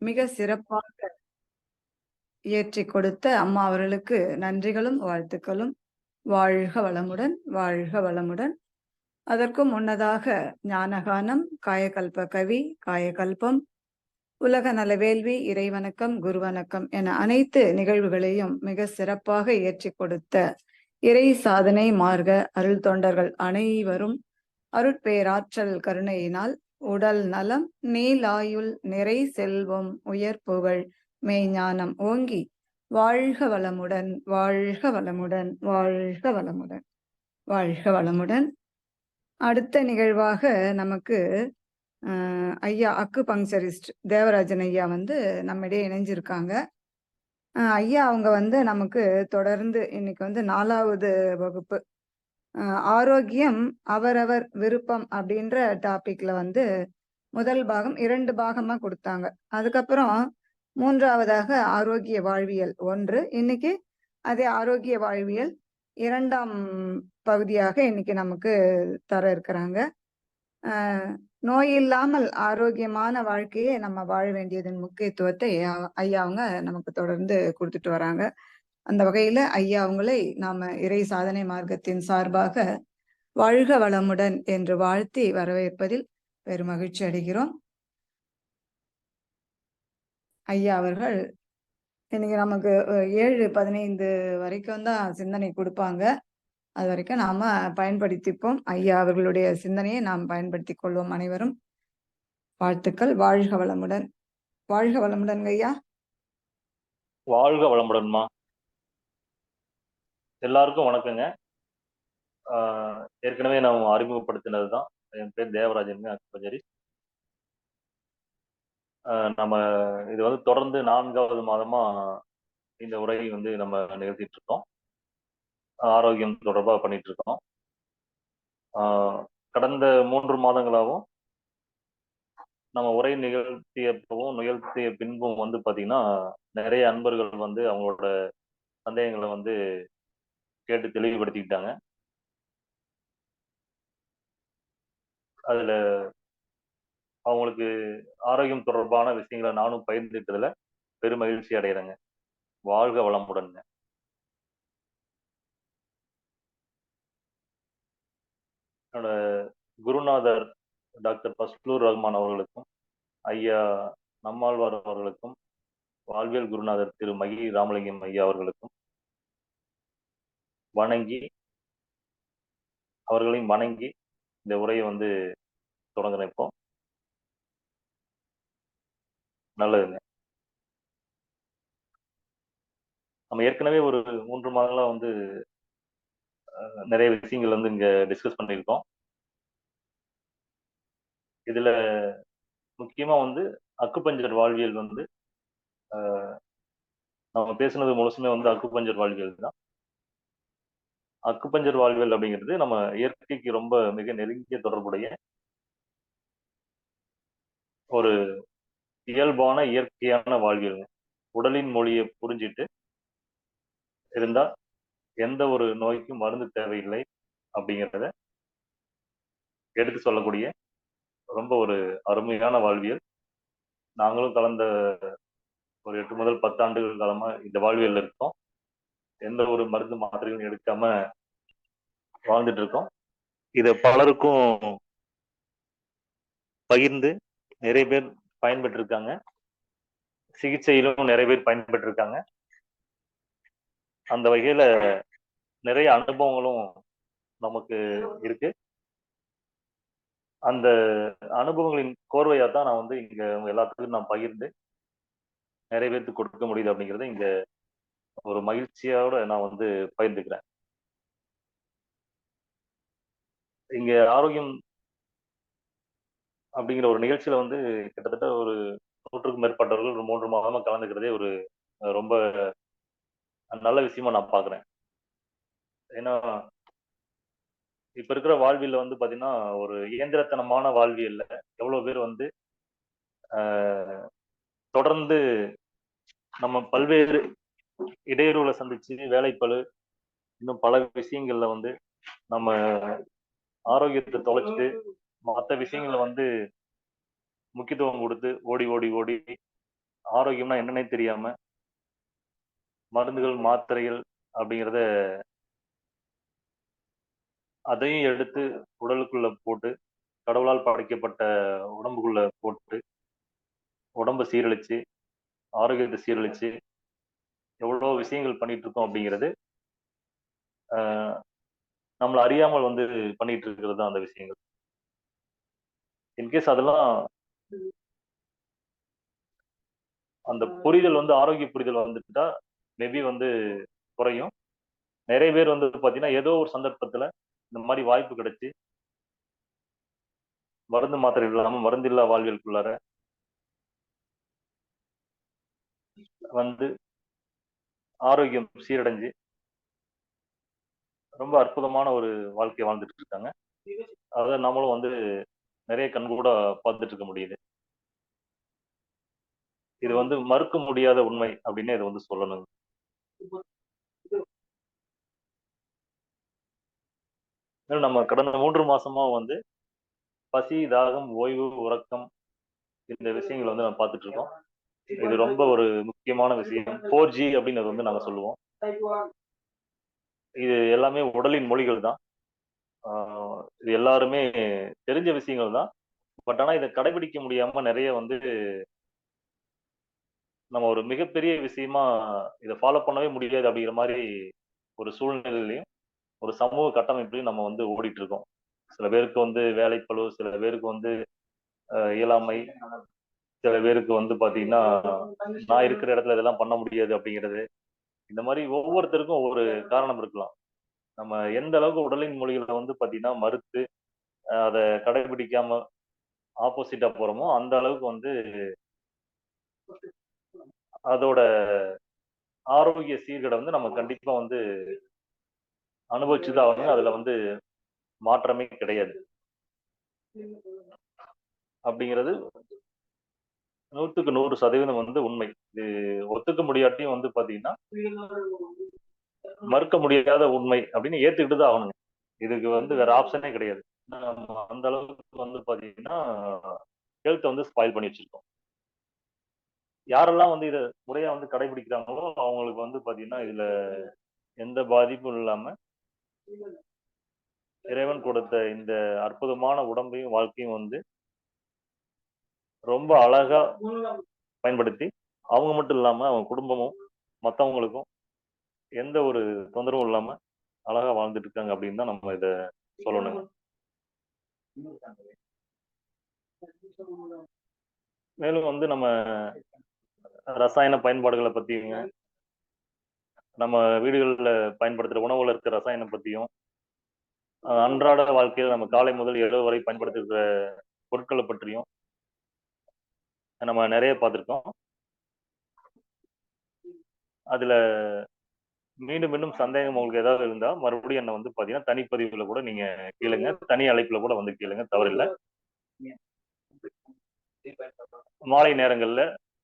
மிக சிறப்பாக இயற்றிக் கொடுத்த அம்மா அவர்களுக்கு நன்றிகளும், வாழ்த்துக்களும். வாழ்க வளமுடன், வாழ்க வளமுடன். அதற்கும் முன்னதாக ஞானகானம், காயகல்ப கவி, காயகல்பம், உலக நல வேள்வி, இறைவணக்கம், குருவணக்கம் என அனைத்து நிகழ்வுகளையும் மிக சிறப்பாக இயற்றிக் கொடுத்த இறை சாதனை மார்க்க அருள் தொண்டர்கள் அனைவரும் அருட்பேராற்றல் கருணையினால் உடல் நலம், நீலாயுள், நிறை செல்வம், உயர் புகழ், மெய்ஞானம் ஓங்கி வாழ்க வளமுடன், வாழ்க வளமுடன், வாழ்க வளமுடன், வாழ்க வளமுடன். அடுத்த நிகழ்வாக நமக்கு ஐயா அக்கு பங்க்சரிஸ்ட் தேவராஜன் ஐயா நம்மிடையே இணைஞ்சிருக்காங்க. ஐயா அவங்க நமக்கு தொடர்ந்து இன்னைக்கு 4வது வகுப்பு ஆரோக்கியம் அவரவர் விருப்பம் அப்படின்ற டாபிக்ல முதல் பாகம் 2 பாகமா கொடுத்தாங்க. அதுக்கப்புறம் 3வதாக ஆரோக்கிய வாழ்வியல் 1, இன்னைக்கு அதே ஆரோக்கிய வாழ்வியல் 2ஆம் பகுதியாக இன்னைக்கு நமக்கு தர இருக்கிறாங்க. நோய் இல்லாமல் ஆரோக்கியமான வாழ்க்கையை நம்ம வாழ வேண்டியதன் முக்கியத்துவத்தை ஐயா அவங்க நமக்கு தொடர்ந்து கொடுத்துட்டு வராங்க. அந்த வகையில ஐயா அவங்களை நாம இறை சாதனை மார்க்கத்தின் சார்பாக வாழ்க வளமுடன் என்று வாழ்த்தி வரவேற்பதில் பெரும் மகிழ்ச்சி அடைகிறோம். ஐயா அவர்கள் இன்னைக்கு நமக்கு 7:15 வரைக்கும் தான் சிந்தனை கொடுப்பாங்க. அது வரைக்கும் நாம பயன்படுத்திப்போம். ஐயா அவர்களுடைய சிந்தனையை நாம் பயன்படுத்திக் கொள்வோம் அனைவரும். வாழ்த்துக்கள். வாழ்க வளமுடன். வாழ்க வளமுடன் ஐயா. வாழ்க வளமுடன்மா. எல்லாருக்கும் வணக்கங்க. ஏற்கனவே நான் அறிமுகப்படுத்தினதுதான். என் பேர் தேவராஜன் அக்குபஞ்சரி. நம்ம இது தொடர்ந்து 4வது மாதமா இந்த உரை நம்ம நிகழ்த்திட்டு இருக்கோம். ஆரோக்கியம் தொடர்பாக பண்ணிட்டு இருக்கோம். கடந்த 3 மாதங்களாகவும் நம்ம உரை நிகழ்த்திய பின்பும் பாத்தீங்கன்னா நிறைய அன்பர்கள் அவங்களோட சந்தேகங்களை கேட்டு தெளிவுபடுத்திக்கிட்டாங்க. அதுல அவங்களுக்கு ஆரோக்கியம் தொடர்பான விஷயங்களை நானும் பகிர்ந்துக்கிறதுல பெரும் மகிழ்ச்சி அடைகிறேங்க. வாழ்க வளமுடன். என்னோட குருநாதர் டாக்டர் ஃபஸ்லூர் ரஹ்மான் அவர்களுக்கும், ஐயா நம்மாழ்வார் அவர்களுக்கும், வாழ்வியல் குருநாதர் திரு மகி ராமலிங்கம் ஐயா அவர்களுக்கும் அவர்களையும் வணங்கி இந்த உரையை தொடங்குறேன். இப்போ நல்லதுங்க. நம்ம ஏற்கனவே ஒரு 3 மாதங்களா நிறைய விஷயங்கள் இங்க டிஸ்கஸ் பண்ணியிருக்கோம். இதுல முக்கியமா அக்குபஞ்சர் வாழ்வியல் நம்ம பேசுனது முழுசுமே அக்குபஞ்சர் வாழ்வியல் தான். அக்குபஞ்சர் வாழ்வியல் அப்படிங்கிறது நம்ம இயற்கைக்கு ரொம்ப மிக நெருங்கிய தொடர்புடைய ஒரு இயல்பான இயற்கையான வாழ்வியல். உடலின் மொழியை புரிஞ்சிட்டு இருந்தா எந்த ஒரு நோய்க்கும் மருந்து தேவையில்லை அப்படிங்கிறத எடுத்து சொல்லக்கூடிய ரொம்ப ஒரு அருமையான வாழ்வியல். நாங்களும் கலந்த ஒரு 8 முதல் 10 ஆண்டுகள் காலமா இந்த வாழ்வியல் இருக்கோம். எந்த ஒரு மருந்து மாத்திரைகளும் எடுக்காம வாழ்ந்துட்டு இருக்கோம். இத பலருக்கும் பகிர்ந்து நிறைய பேர் பயன்பெற்று இருக்காங்க. சிகிச்சையிலும் நிறைய பேர் பயன்பெற்று இருக்காங்க. அந்த வகையில நிறைய அனுபவங்களும் நமக்கு இருக்கு. அந்த அனுபவங்களின் கோர்வையா தான் நான் இங்க எல்லாத்துக்கும் நான் பகிர்ந்து நிறைய பேருக்கு கொடுக்க முடியுது அப்படிங்கறத இங்க ஒரு மகிழ்ச்சியோட நான் பகிர்ந்துக்கிறேன். இங்க ஆரோக்கியம் அப்படிங்கிற ஒரு நிகழ்ச்சியில கிட்டத்தட்ட ஒரு 100க்கும் மேற்பட்டவர்கள் 3 மாதமா கலந்துக்கிறதே ஒரு ரொம்ப நல்ல விஷயமா நான் பாக்குறேன். ஏன்னா இப்ப இருக்கிற வாழ்வியல்ல பாத்தீங்கன்னா ஒரு இயந்திரத்தனமான வாழ்வியல்ல எவ்வளவு பேர் தொடர்ந்து நம்ம பல்வேறு இடையூறுகளை சந்திச்சு வேலைப்பளு இன்னும் பல விஷயங்கள்ல நம்ம ஆரோக்கியத்தை தொலைச்சிட்டு மற்ற விஷயங்களை முக்கியத்துவம் கொடுத்து ஓடி ஓடி ஓடி ஆரோக்கியம்னா என்னன்னே தெரியாம மருந்துகள், மாத்திரைகள் அப்படிங்கிறத அதையும் எடுத்து உடலுக்குள்ள போட்டு கடவுளால் படைக்கப்பட்ட உடம்புக்குள்ள போட்டு உடம்ப சீரழிச்சு, ஆரோக்கியத்தை சீரழிச்சு எவ்வளோ விஷயங்கள் பண்ணிட்டு இருக்கோம் அப்படிங்கிறது நம்மள அறியாமல் வந்து பண்ணிட்டு இருக்கிறது தான் அந்த விஷயங்கள். இன்கேஸ் அதெல்லாம் அந்த புரிதல் வந்து ஆரோக்கிய புரிதல் வந்துட்டா மேபி வந்து குறையும். நிறைய பேர் வந்து பாத்தீங்கன்னா ஏதோ ஒரு சந்தர்ப்பத்துல இந்த மாதிரி வாய்ப்பு கிடைச்சு மருந்து மாத்திரை இல்லாம மருந்தில்லா வாழ்வியலுக்குள்ளார வந்து ஆரோக்கியம் சீரடைஞ்சு ரொம்ப அற்புதமான ஒரு வாழ்க்கையை வாழ்ந்துட்டு இருக்காங்க. அதை நம்மளும் வந்து நிறைய கண்கூட பார்த்துட்டு இருக்க முடியுது. இது வந்து மறுக்க முடியாத உண்மை அப்படின்னு இதை வந்து சொல்லணும். நம்ம கடந்த 3 மாசமா வந்து பசி, தாகம், ஓய்வு, உறக்கம் இந்த விஷயங்களை வந்து நம்ம பார்த்துட்டு இருக்கோம். இது ரொம்ப ஒரு முக்கியமான விஷயம். 4G அப்படின்னு வந்து நாங்க சொல்லுவோம். இது எல்லாமே உடலின் மொழிகள் தான். இது எல்லாருமே தெரிஞ்ச விஷயங்கள் தான். பட் ஆனா இதை கடைபிடிக்க முடியாம நிறைய வந்து நம்ம ஒரு மிகப்பெரிய விஷயமா இதை ஃபாலோ பண்ணவே முடியாது அப்படிங்கிற மாதிரி ஒரு சூழ்நிலையிலையும் ஒரு சமூக கட்டமைப்புலையும் நம்ம வந்து ஓடிட்டு இருக்கோம். சில பேருக்கு வந்து வேலைப்பளு, சில பேருக்கு வந்து இயலாமை, சில பேருக்கு வந்து பாத்தீங்கன்னா நான் இருக்கிற இடத்துல இதெல்லாம் பண்ண முடியாது அப்படிங்கிறது. இந்த மாதிரி ஒவ்வொருத்தருக்கும் ஒவ்வொரு காரணம் இருக்கலாம். நம்ம எந்த அளவுக்கு உடலின் மொழிகளை வந்து பாத்தீங்கன்னா மறுத்து அதை கடைபிடிக்காம ஆப்போசிட்டா போறோமோ அந்த அளவுக்கு வந்து அதோட ஆரோக்கிய சீர்கேடை வந்து நம்ம கண்டிப்பா வந்து அனுபவிச்சுதான் ஆகணும். அதுல வந்து மாற்றமே கிடையாது அப்படிங்கிறது 100% வந்து உண்மை. இது ஒத்துக்க முடியாட்டியும் வந்து பாத்தீங்கன்னா மறுக்க முடியாத உண்மை அப்படின்னு ஏத்துக்கிட்டு தான் ஆகணுங்க. இதுக்கு வந்து வேற ஆப்ஷனே கிடையாது. நம்ம அந்த அளவுக்கு வந்து பாத்தீங்கன்னா ஹெல்த் வந்து ஸ்பாயில் பண்ணி வச்சிருக்கோம். யாரெல்லாம் வந்து இதை முறையா வந்து கடைபிடிக்கிறாங்களோ அவங்களுக்கு வந்து பாத்தீங்கன்னா இதுல எந்த பாதிப்பும் இல்லாம இறைவன் கொடுத்த இந்த அற்புதமான உடம்பையும் வாழ்க்கையும் வந்து ரொம்ப அழகா பயன்படுத்தி அவங்க மட்டும் இல்லாம அவங்க குடும்பமும் மற்றவங்களுக்கும் எந்த ஒரு தொந்தரவும் இல்லாம அழகா வாழ்ந்துட்டு இருக்காங்க அப்படின்னு தான் நம்ம இதை சொல்லணுங்க. மேலும் வந்து நம்ம ரசாயன பயன்பாடுகளை பத்தியுங்க, நம்ம வீடுகளில் பயன்படுத்துற உணவுல இருக்க ரசாயனம் பத்தியும், அன்றாட வாழ்க்கையில் நம்ம காலை முதல் இரவு வரை பயன்படுத்துகிற பொருட்களை பற்றியும் நம்ம நிறைய பார்த்துருக்கோம். அதுல மீண்டும் மீண்டும் சந்தேகம் உங்களுக்கு ஏதாவது இருந்தா மறுபடியும் என்ன வந்து பாத்தீங்கன்னா தனிப்பதிவுல கூட நீங்க கேளுங்க, தனி அழைப்புல கூட வந்து கேளுங்க, தவறில்லை. மாலை நேரங்கள்ல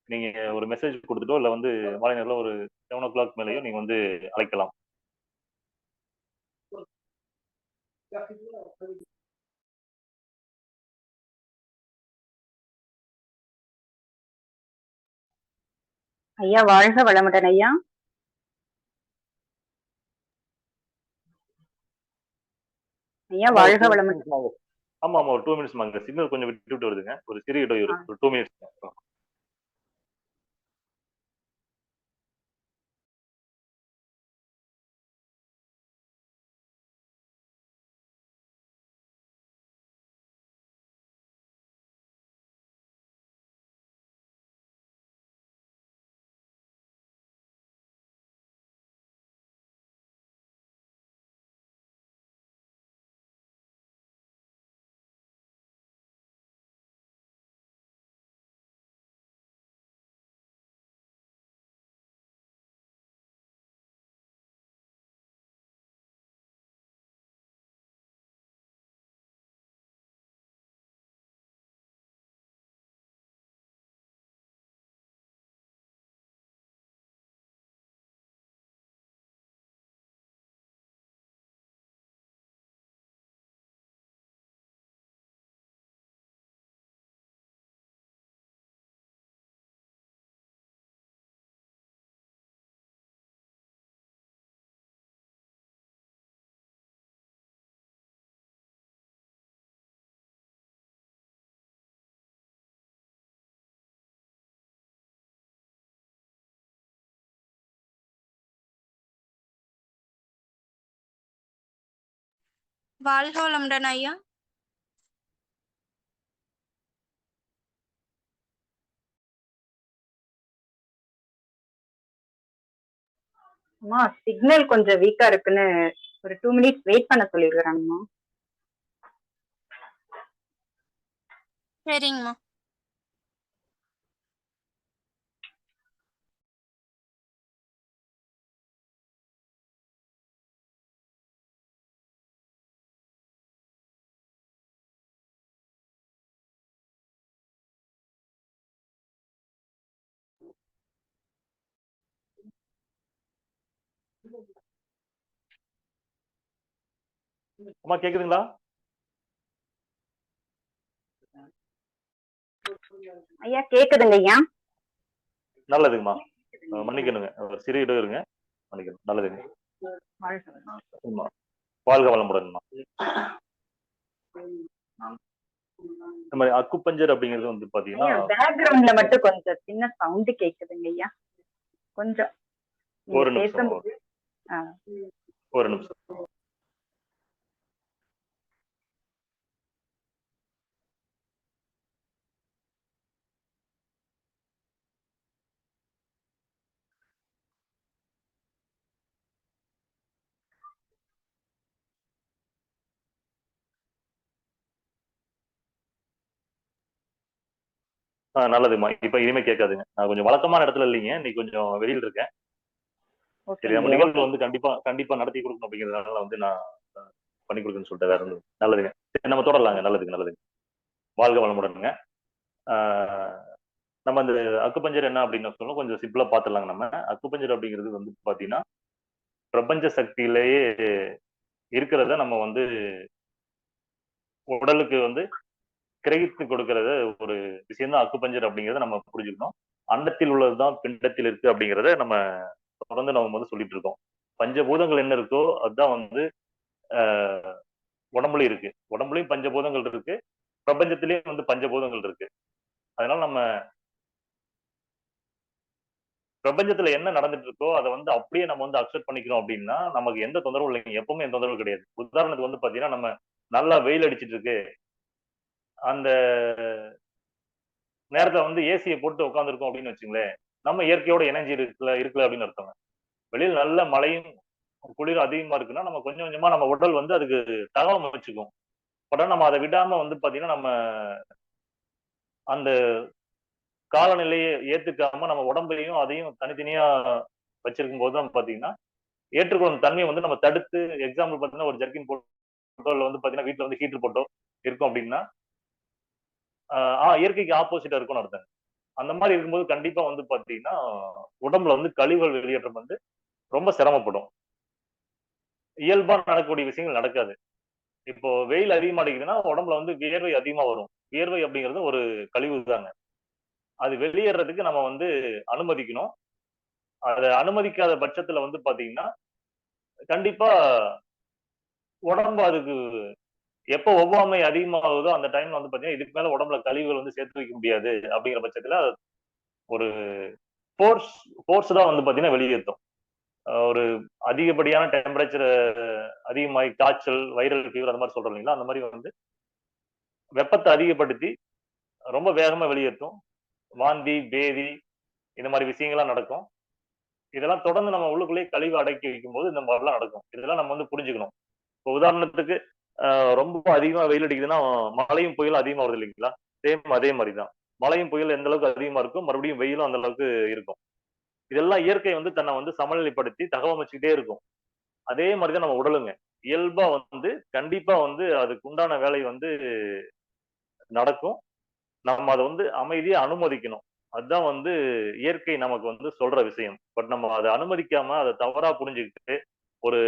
நீங்க ஒரு மெசேஜ் கொடுத்துட்டோ இல்ல வந்து மாலை நேரத்துல ஒரு 7 o'clock மேலேயும் நீங்க வந்து அழைக்கலாம். ஐயா வாழ்க வளமுடன் ஐயா. ஐயா வாழ்க வளமுடன். ஆமா ஆமா ஒரு 2 minutes வாங்க. சிக்னல் கொஞ்சம் விட்டு விட்டு வருதுங்க. ஒரு சிறிய இடையூறு. ஒரு 2 minutes. வாழ்க வளமுடன் ஐயா. அம்மா சிக்னல் கொஞ்சம் வீக்கா இருக்குன்னு ஒரு 2 மினிட்ஸ் வெயிட் பண்ண சொல்லிருக்காங்கம்மா. சரிங்கம்மா. அம்மா கேக்குதுங்களா? ஐயா கேக்குதுங்க ஐயா. நல்லதுங்கம்மா. மன்னிக்கணுங்க, ஒரு சிறு இடம் இருங்க, மன்னிக்கணும். நல்லதுங்க. ஆமா. வாழ்க வளமுடன்மா. இந்த மாதிரி அக்குபஞ்சர் அப்படிங்கிறது வந்து பாத்தீங்கன்னா பேக்ரவுண்ட்ல மட்டும் கொஞ்சம் சின்ன சவுண்ட் கேக்குதுங்க ஐயா. கொஞ்சம் ஒரு நிமிஷம், ஒரு நிமிஷம். நல்லதுமா. இப்ப இனிமே கேட்காதுங்க. நான் கொஞ்சம் வழக்கமான இடத்துல இல்லைங்க, இன்னைக்கு கொஞ்சம் வெளியில் இருக்கேன். சரி, நம்ம நிகழ்வு வந்து கண்டிப்பா கண்டிப்பா நடத்தி கொடுக்கணும் அப்படிங்கிறதுனால வந்து நான் பண்ணி கொடுக்குன்னு சொல்லிட்டு வேற ஒன்று. நல்லதுங்க. சரி, நம்ம தொடரலாங்க. நல்லதுங்க, நல்லதுங்க. வாழ்க வளமுடனுங்க. நம்ம இந்த அக்குபஞ்சர் என்ன அப்படின்னு சொல்லணும், கொஞ்சம் சிம்பிளா பார்த்துடலாங்க. நம்ம அக்குபஞ்சர் அப்படிங்கிறது வந்து பாத்தீங்கன்னா பிரபஞ்ச சக்தியிலேயே இருக்கிறத நம்ம வந்து உடலுக்கு வந்து கிரகித்து கொடுக்கறத ஒரு விஷயம் தான் அக்குபஞ்சர் அப்படிங்கிறத நம்ம புரிஞ்சுக்கணும். அண்டத்தில் உள்ளதுதான் பிண்டத்தில் இருக்கு அப்படிங்கிறத நம்ம தொடர்ந்து நம்ம வந்து சொல்லிட்டு இருக்கோம். பஞ்சபூதங்கள் என்ன இருக்கோ அதுதான் வந்து உடம்புலயும் இருக்கு. உடம்புலயும் பஞ்சபூதங்கள் இருக்கு, பிரபஞ்சத்திலயும் வந்து பஞ்சபூதங்கள் இருக்கு. அதனால நம்ம பிரபஞ்சத்துல என்ன நடந்துட்டு இருக்கோ அதை வந்து அப்படியே நம்ம வந்து அக்செப்ட் பண்ணிக்கிறோம் அப்படின்னா நமக்கு எந்த தொந்தரவும் இல்லைங்க. எப்பவுமே எந்த தொந்தரவும் கிடையாது. உதாரணத்துக்கு வந்து பாத்தீங்கன்னா நம்ம நல்லா வெயில் அடிச்சிட்டு இருக்கு, அந்த நேரத்துல வந்து ஏசியை போட்டு உட்காந்துருக்கோம் அப்படின்னு வச்சுங்களேன், நம்ம இயற்கையோட எனர்ஜி இருக்குல்ல அப்படின்னு அர்த்தம். வெளியில் நல்ல மழையும் குளிர் அதிகமா இருக்குன்னா நம்ம கொஞ்சம் கொஞ்சமா நம்ம உடல் வந்து அதுக்கு தகவல் வச்சுக்கும். பட் நம்ம அதை விடாம வந்து பாத்தீங்கன்னா நம்ம அந்த காலநிலையை ஏத்துக்காம நம்ம உடம்பையும் அதையும் தனித்தனியா வச்சிருக்கும் போது தான் பாத்தீங்கன்னா ஏற்றுக்கொள்ளும் தன்மையை வந்து நம்ம தடுத்து, எக்ஸாம்பிள் பாத்தீங்கன்னா ஒரு ஜர்க்கின் போட்டோ இல்ல வந்து பாத்தீங்கன்னா வீட்டுல வந்து ஹீட்டர் போட்டோ இருக்கும் அப்படின்னா இயற்கைக்கு ஆப்போசிட்டா இருக்கும்னு அர்த்தம். அந்த மாதிரி இருக்கும்போது கண்டிப்பா வந்து பாத்தீங்கன்னா உடம்புல வந்து கழிவுகள் வெளியேற்றம் வந்து ரொம்ப சிரமப்படும். இயல்பா நடக்கக்கூடிய விஷயங்கள் நடக்காது. இப்போ வெயில் அதிகமா அடிக்குதுன்னா உடம்புல வந்து வியர்வை அதிகமா வரும். வியர்வை அப்படிங்கிறது ஒரு கழிவு தாங்க. அது வெளியேறதுக்கு நம்ம வந்து அனுமதிக்கணும். அதை அனுமதிக்காத பட்சத்துல வந்து பாத்தீங்கன்னா கண்டிப்பா உடம்பு அதுக்கு எப்போ ஒவ்வாமை அதிகமாகுதோ அந்த டைம்ல வந்து பாத்தீங்கன்னா இதுக்கு மேல உடம்புல கழிவுகள் வந்து சேர்த்து வைக்க முடியாது அப்படிங்கிற பட்சத்துல ஒரு ஃபோர்ஸ் தான் வந்து பாத்தீங்கன்னா வெளியேற்றும். ஒரு அதிகப்படியான டெம்பரேச்சர் அதிகமாகி காய்ச்சல், வைரல் ஃபீவர் அந்த மாதிரி சொல்றோம் இல்லைங்களா, அந்த மாதிரி வந்து வெப்பத்தை அதிகப்படுத்தி ரொம்ப வேகமா வெளியேற்றும். வாந்தி, பேதி இந்த மாதிரி விஷயங்கள்லாம் நடக்கும். இதெல்லாம் தொடர்ந்து நம்ம உள்ளுக்குள்ளேயே கழிவு அடக்கி வைக்கும் போது இந்த மாதிரிலாம் நடக்கும். இதெல்லாம் நம்ம வந்து புரிஞ்சுக்கணும். இப்போ உதாரணத்துக்கு ரொம்ப அதிகமா வெயில் அடிக்குதுன்னா மழையும் புயலும் அதிகமா வருது இல்லைங்களா, சேம் அதே மாதிரிதான் மழையும் புயல் எந்த அளவுக்கு அதிகமா இருக்கும், மறுபடியும் வெயிலும் அந்த அளவுக்கு இருக்கும். இதெல்லாம் இயற்கை வந்து தன்னை வந்து சமநிலைப்படுத்தி தகவமைச்சுக்கிட்டே இருக்கும். அதே மாதிரிதான் நம்ம உடலுங்க. இயல்பா வந்து கண்டிப்பா வந்து அதுக்கு உண்டான வேலை வந்து நடக்கும். நம்ம அதை வந்து அமைதியா அனுமதிக்கணும். அதுதான் வந்து இயற்கை நமக்கு வந்து சொல்ற விஷயம். பட் நம்ம அதை அனுமதிக்காம அதை தவறா புரிஞ்சுக்கிட்டு ஒரு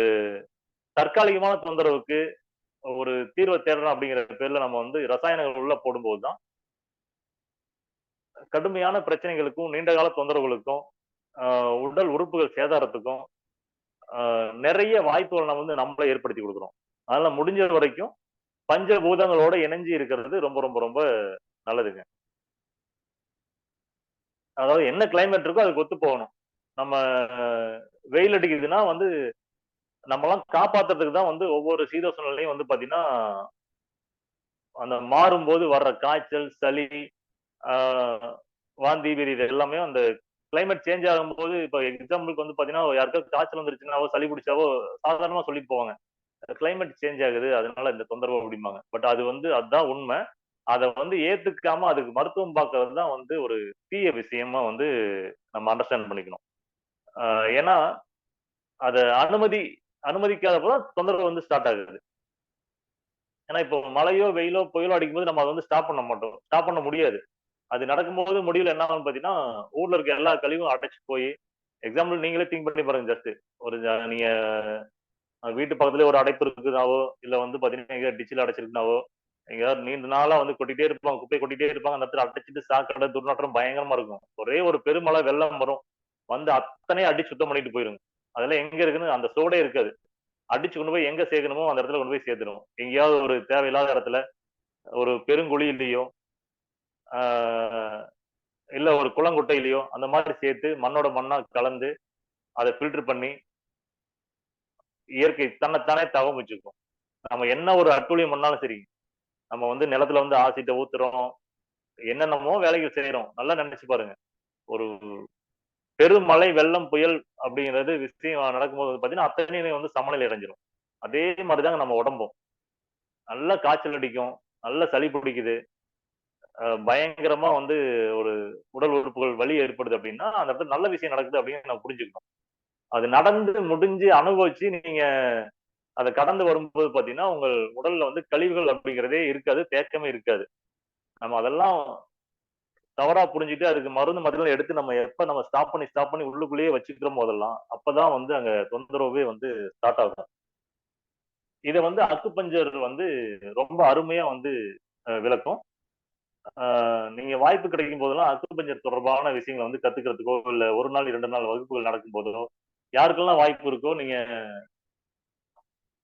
தற்காலிகமான தொந்தரவுக்கு ஒரு தீர்வை தேடணும் அப்படிங்கிற பேர்ல நம்ம வந்து ரசாயனங்கள் உள்ள போடும்போதுதான் கடுமையான பிரச்சனைகளுக்கும் நீண்ட கால தொந்தரவுகளுக்கும் உடல் உறுப்புகள் சேதாரத்துக்கும் நிறைய வாய்ப்புகள் நம்ம வந்து நம்மளே ஏற்படுத்தி கொடுக்குறோம். அதனால முடிஞ்ச வரைக்கும் பஞ்சபூதங்களோட இணைஞ்சு இருக்கிறது ரொம்ப ரொம்ப ரொம்ப நல்லதுங்க. அதாவது என்ன கிளைமேட் இருக்கோ அதுக்கு ஒத்து போகணும். நம்ம வெயில் அடிக்குதுன்னா வந்து நம்மலாம் காப்பாத்துறதுக்கு தான் வந்து ஒவ்வொரு சீதோஷண நிலையும் வந்து பாத்தீங்கன்னா அந்த மாறும்போது வர்ற காய்ச்சல், சளி, ஆஹ் வாந்தி, பேதி இது எல்லாமே அந்த கிளைமேட் சேஞ்ச் ஆகும்போது இப்போ எக்ஸாம்பிளுக்கு வந்து பாத்தீங்கன்னா யாருக்காவது காய்ச்சல் வந்துருச்சுன்னாவோ சளி பிடிச்சாவோ சாதாரணமா சொல்லிட்டு போவாங்க, கிளைமேட் சேஞ்ச் ஆகுது அதனால இந்த தொந்தரவு அப்படிம்பாங்க. பட் அது வந்து அதுதான் உண்மை. அதை வந்து ஏத்துக்காம அதுக்கு மருத்துவம் பார்க்கறது தான் வந்து ஒரு தீய விஷயமா வந்து நம்ம அண்டர்ஸ்டாண்ட் பண்ணிக்கணும். ஏன்னா அதை அனுமதிக்காதப்பதான் தொந்தரவு வந்து ஸ்டார்ட் ஆகுது. ஏன்னா இப்போ மழையோ வெயிலோ புயலோ அடிக்கும்போது நம்ம அதை வந்து ஸ்டாப் பண்ண மாட்டோம், ஸ்டாப் பண்ண முடியாது. அது நடக்கும்போது முடியல என்ன ஆகும் பாத்தீங்கன்னா ஊர்ல இருக்க எல்லா கழிவும் அடைச்சு போய், எக்ஸாம்பிள் நீங்களே திங்க் பண்ணி பாருங்க. ஜஸ்ட் ஒரு நீங்க வீட்டு பக்கத்துல ஒரு அடைப்பு இருக்குனாவோ இல்ல வந்து பாத்தீங்கன்னா எங்க டிச்சில் அடைச்சிருக்குனாவோ எங்கேயாவது நீண்ட நாளா வந்து கொட்டிட்டே இருப்பாங்க, குப்பை கொட்டிட்டே இருப்பாங்க, அந்த இடத்துல அடைச்சிட்டு சாக்கடை துர்நாற்றம் பயங்கரமா இருக்கும். ஒரே ஒரு பெருமழை வெள்ளம் வரும், வந்து அத்தனையும் அடி சுத்தம் பண்ணிட்டு போயிருங்க. அதெல்லாம் எங்க இருக்குன்னு அந்த சோடே இருக்காது. அடிச்சு கொண்டு போய் எங்க சேர்க்கணுமோ அந்த இடத்துல கொண்டு போய் சேர்த்துடும். எங்கேயாவது ஒரு தேவையில்லாத இடத்துல ஒரு பெருங்குழியிலையோ ஆஹ் இல்ல ஒரு குளங்குட்டையிலையோ அந்த மாதிரி சேர்த்து மண்ணோட மண்ணா கலந்து அதை ஃபில்டர் பண்ணி இயற்கை தன்னைத்தானே தவம் வச்சுக்கும். நம்ம என்ன ஒரு அட்டூழியம் பண்ணாலும் சரி, நம்ம வந்து நிலத்துல வந்து ஆசிட்ட ஊத்துறோம், என்னென்னமோ வேலைகள் செய்யறோம். நல்லா நினைச்சு பாருங்க, ஒரு பெருமழை வெள்ளம் புயல் அப்படிங்கிறது விஷயம் நடக்கும்போது பாத்தீங்கன்னா அத்தனையுமே வந்து சமநிலை அடைஞ்சிரும். அதே மாதிரிதாங்க நம்ம உடம்பும். நல்ல காய்ச்சல் அடிக்கும், நல்ல சளி பிடிக்குது, பயங்கரமா வந்து ஒரு உடல் உறுப்புகள் வலி ஏற்படுது அப்படின்னா அந்த இடத்துல நல்ல விஷயம் நடக்குது அப்படின்னு நம்ம புரிஞ்சுக்கணும். அது நடந்து முடிஞ்சு அனுபவிச்சு நீங்க அதை கடந்து வரும்போது பாத்தீங்கன்னா உங்கள் உடல்ல வந்து கழிவுகள் அப்படிங்கிறதே இருக்காது, தேக்கமே இருக்காது. நம்ம அதெல்லாம் தவறா புரிஞ்சுட்டு அதுக்கு மருந்து மருந்து எடுத்து நம்ம எப்ப நம்ம ஸ்டாப் பண்ணி உள்ளுக்குள்ளேயே வச்சுக்கிறோம் போதெல்லாம் அப்பதான் வந்து அங்க தொந்தரவே வந்து ஸ்டார்ட் ஆகும். இதை வந்து அக்குபஞ்சர் வந்து ரொம்ப அருமையா வந்து விளக்கும். நீங்க வாய்ப்பு கிடைக்கும் போதெல்லாம் அக்குபஞ்சர் தொடர்பான விஷயங்களை வந்து கத்துக்கிறதுக்கோ இல்ல ஒரு நாள் 2 நாள் வகுப்புகள் நடக்கும் போதோ யாருக்கெல்லாம் வாய்ப்பு இருக்கோ நீங்க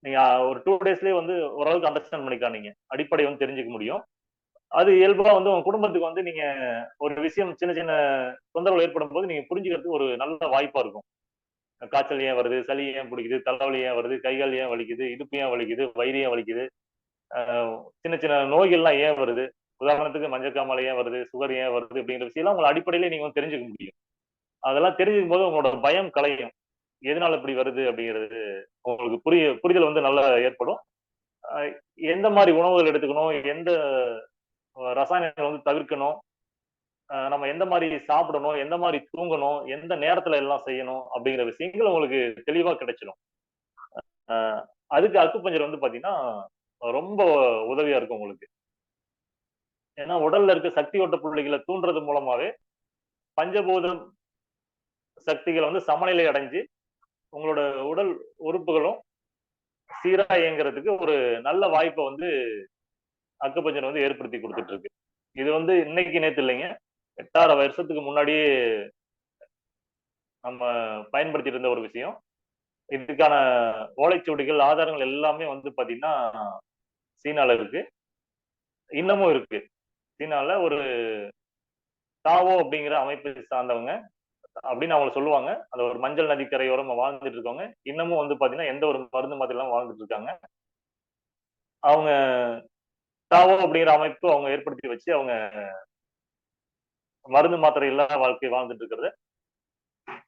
நீங்க ஒரு 2 டேஸ்லயே வந்து ஓரளவுக்கு அண்டர்ஸ்டாண்ட் பண்ணிக்கலாம். நீங்க அடிப்படை வந்து தெரிஞ்சுக்க முடியும். அது இயல்பா வந்து உங்க குடும்பத்துக்கு வந்து நீங்க ஒரு விஷயம் சின்ன சின்ன தொந்தரவு ஏற்படும் போது நீங்க புரிஞ்சுக்கிறதுக்கு ஒரு நல்ல வாய்ப்பா இருக்கும். காய்ச்சல் ஏன் வருது, சளி ஏன் பிடிக்குது, தலைவலி ஏன் வருது, கைகால் ஏன் வலிக்குது, இடுப்பு ஏன் வலிக்குது, வயிறு ஏன் வலிக்குது, சின்ன சின்ன நோய்கள்லாம் ஏன் வருது, உதாரணத்துக்கு மஞ்சக்காமலை ஏன் வருது, சுகர் ஏன் வருது அப்படிங்கிற விஷயம்லாம் உங்களை அடிப்படையிலே நீங்க வந்து தெரிஞ்சுக்க முடியும். அதெல்லாம் தெரிஞ்சுக்கும் போது உங்களோட பயம் கலையும். எதனால இப்படி வருது அப்படிங்கிறது உங்களுக்கு புரிதல் வந்து நல்லா ஏற்படும். எந்த மாதிரி உணவுகள் எடுத்துக்கணும், எந்த ரசாயனங்களை வந்து தவிர்க்கணும், நம்ம எந்த மாதிரி சாப்பிடணும், எந்த மாதிரி தூங்கணும், எந்த நேரத்துல எல்லாம் செய்யணும் அப்படிங்கிற விஷயங்கள் உங்களுக்கு தெளிவா கிடைச்சிடும். அதுக்கு அக்குபஞ்சர் வந்து பாத்தீங்கன்னா ரொம்ப உதவியா இருக்கும் உங்களுக்கு. ஏன்னா உடல்ல இருக்க சக்தி ஓட்ட புள்ளிகளை தூண்டுறது மூலமாவே பஞ்சபூதம் சக்திகள் வந்து சமநிலை அடைஞ்சு உங்களோட உடல் உறுப்புகளும் சீரா இயங்குறதுக்கு ஒரு நல்ல வாய்ப்பை வந்து அக்குபஞ்சர் வந்து ஏற்படுத்தி கொடுத்துட்டு இருக்கு. இது வந்து இன்னைக்கு நேத்து இல்லைங்க, 8000 வருஷத்துக்கு முன்னாடியே நம்ம பயன்படுத்திட்டு இருந்த ஒரு விஷயம். இதுக்கான ஓலைச்சுவடிகள் ஆதாரங்கள் எல்லாமே வந்து பாத்தீங்கன்னா சீனால இருக்கு, இன்னமும் இருக்கு. சீனால ஒரு தாவோ அப்படிங்கிற அமைப்பை சார்ந்தவங்க அப்படின்னு அவங்க சொல்லுவாங்க. அந்த ஒரு மஞ்சள் நதிக்கரையோரம் வாழ்ந்துட்டு இருக்கவங்க இன்னமும் வந்து பாத்தீங்கன்னா எந்த ஒரு மருந்து மாதிரி எல்லாம் வாழ்ந்துட்டு இருக்காங்க. அவங்க தாவோ அப்படிங்கிற அமைப்பு அவங்க ஏற்படுத்தி வச்சு அவங்க மருந்து மாத்திரை இல்லாத வாழ்க்கை வாழ்ந்துட்டு இருக்கிறத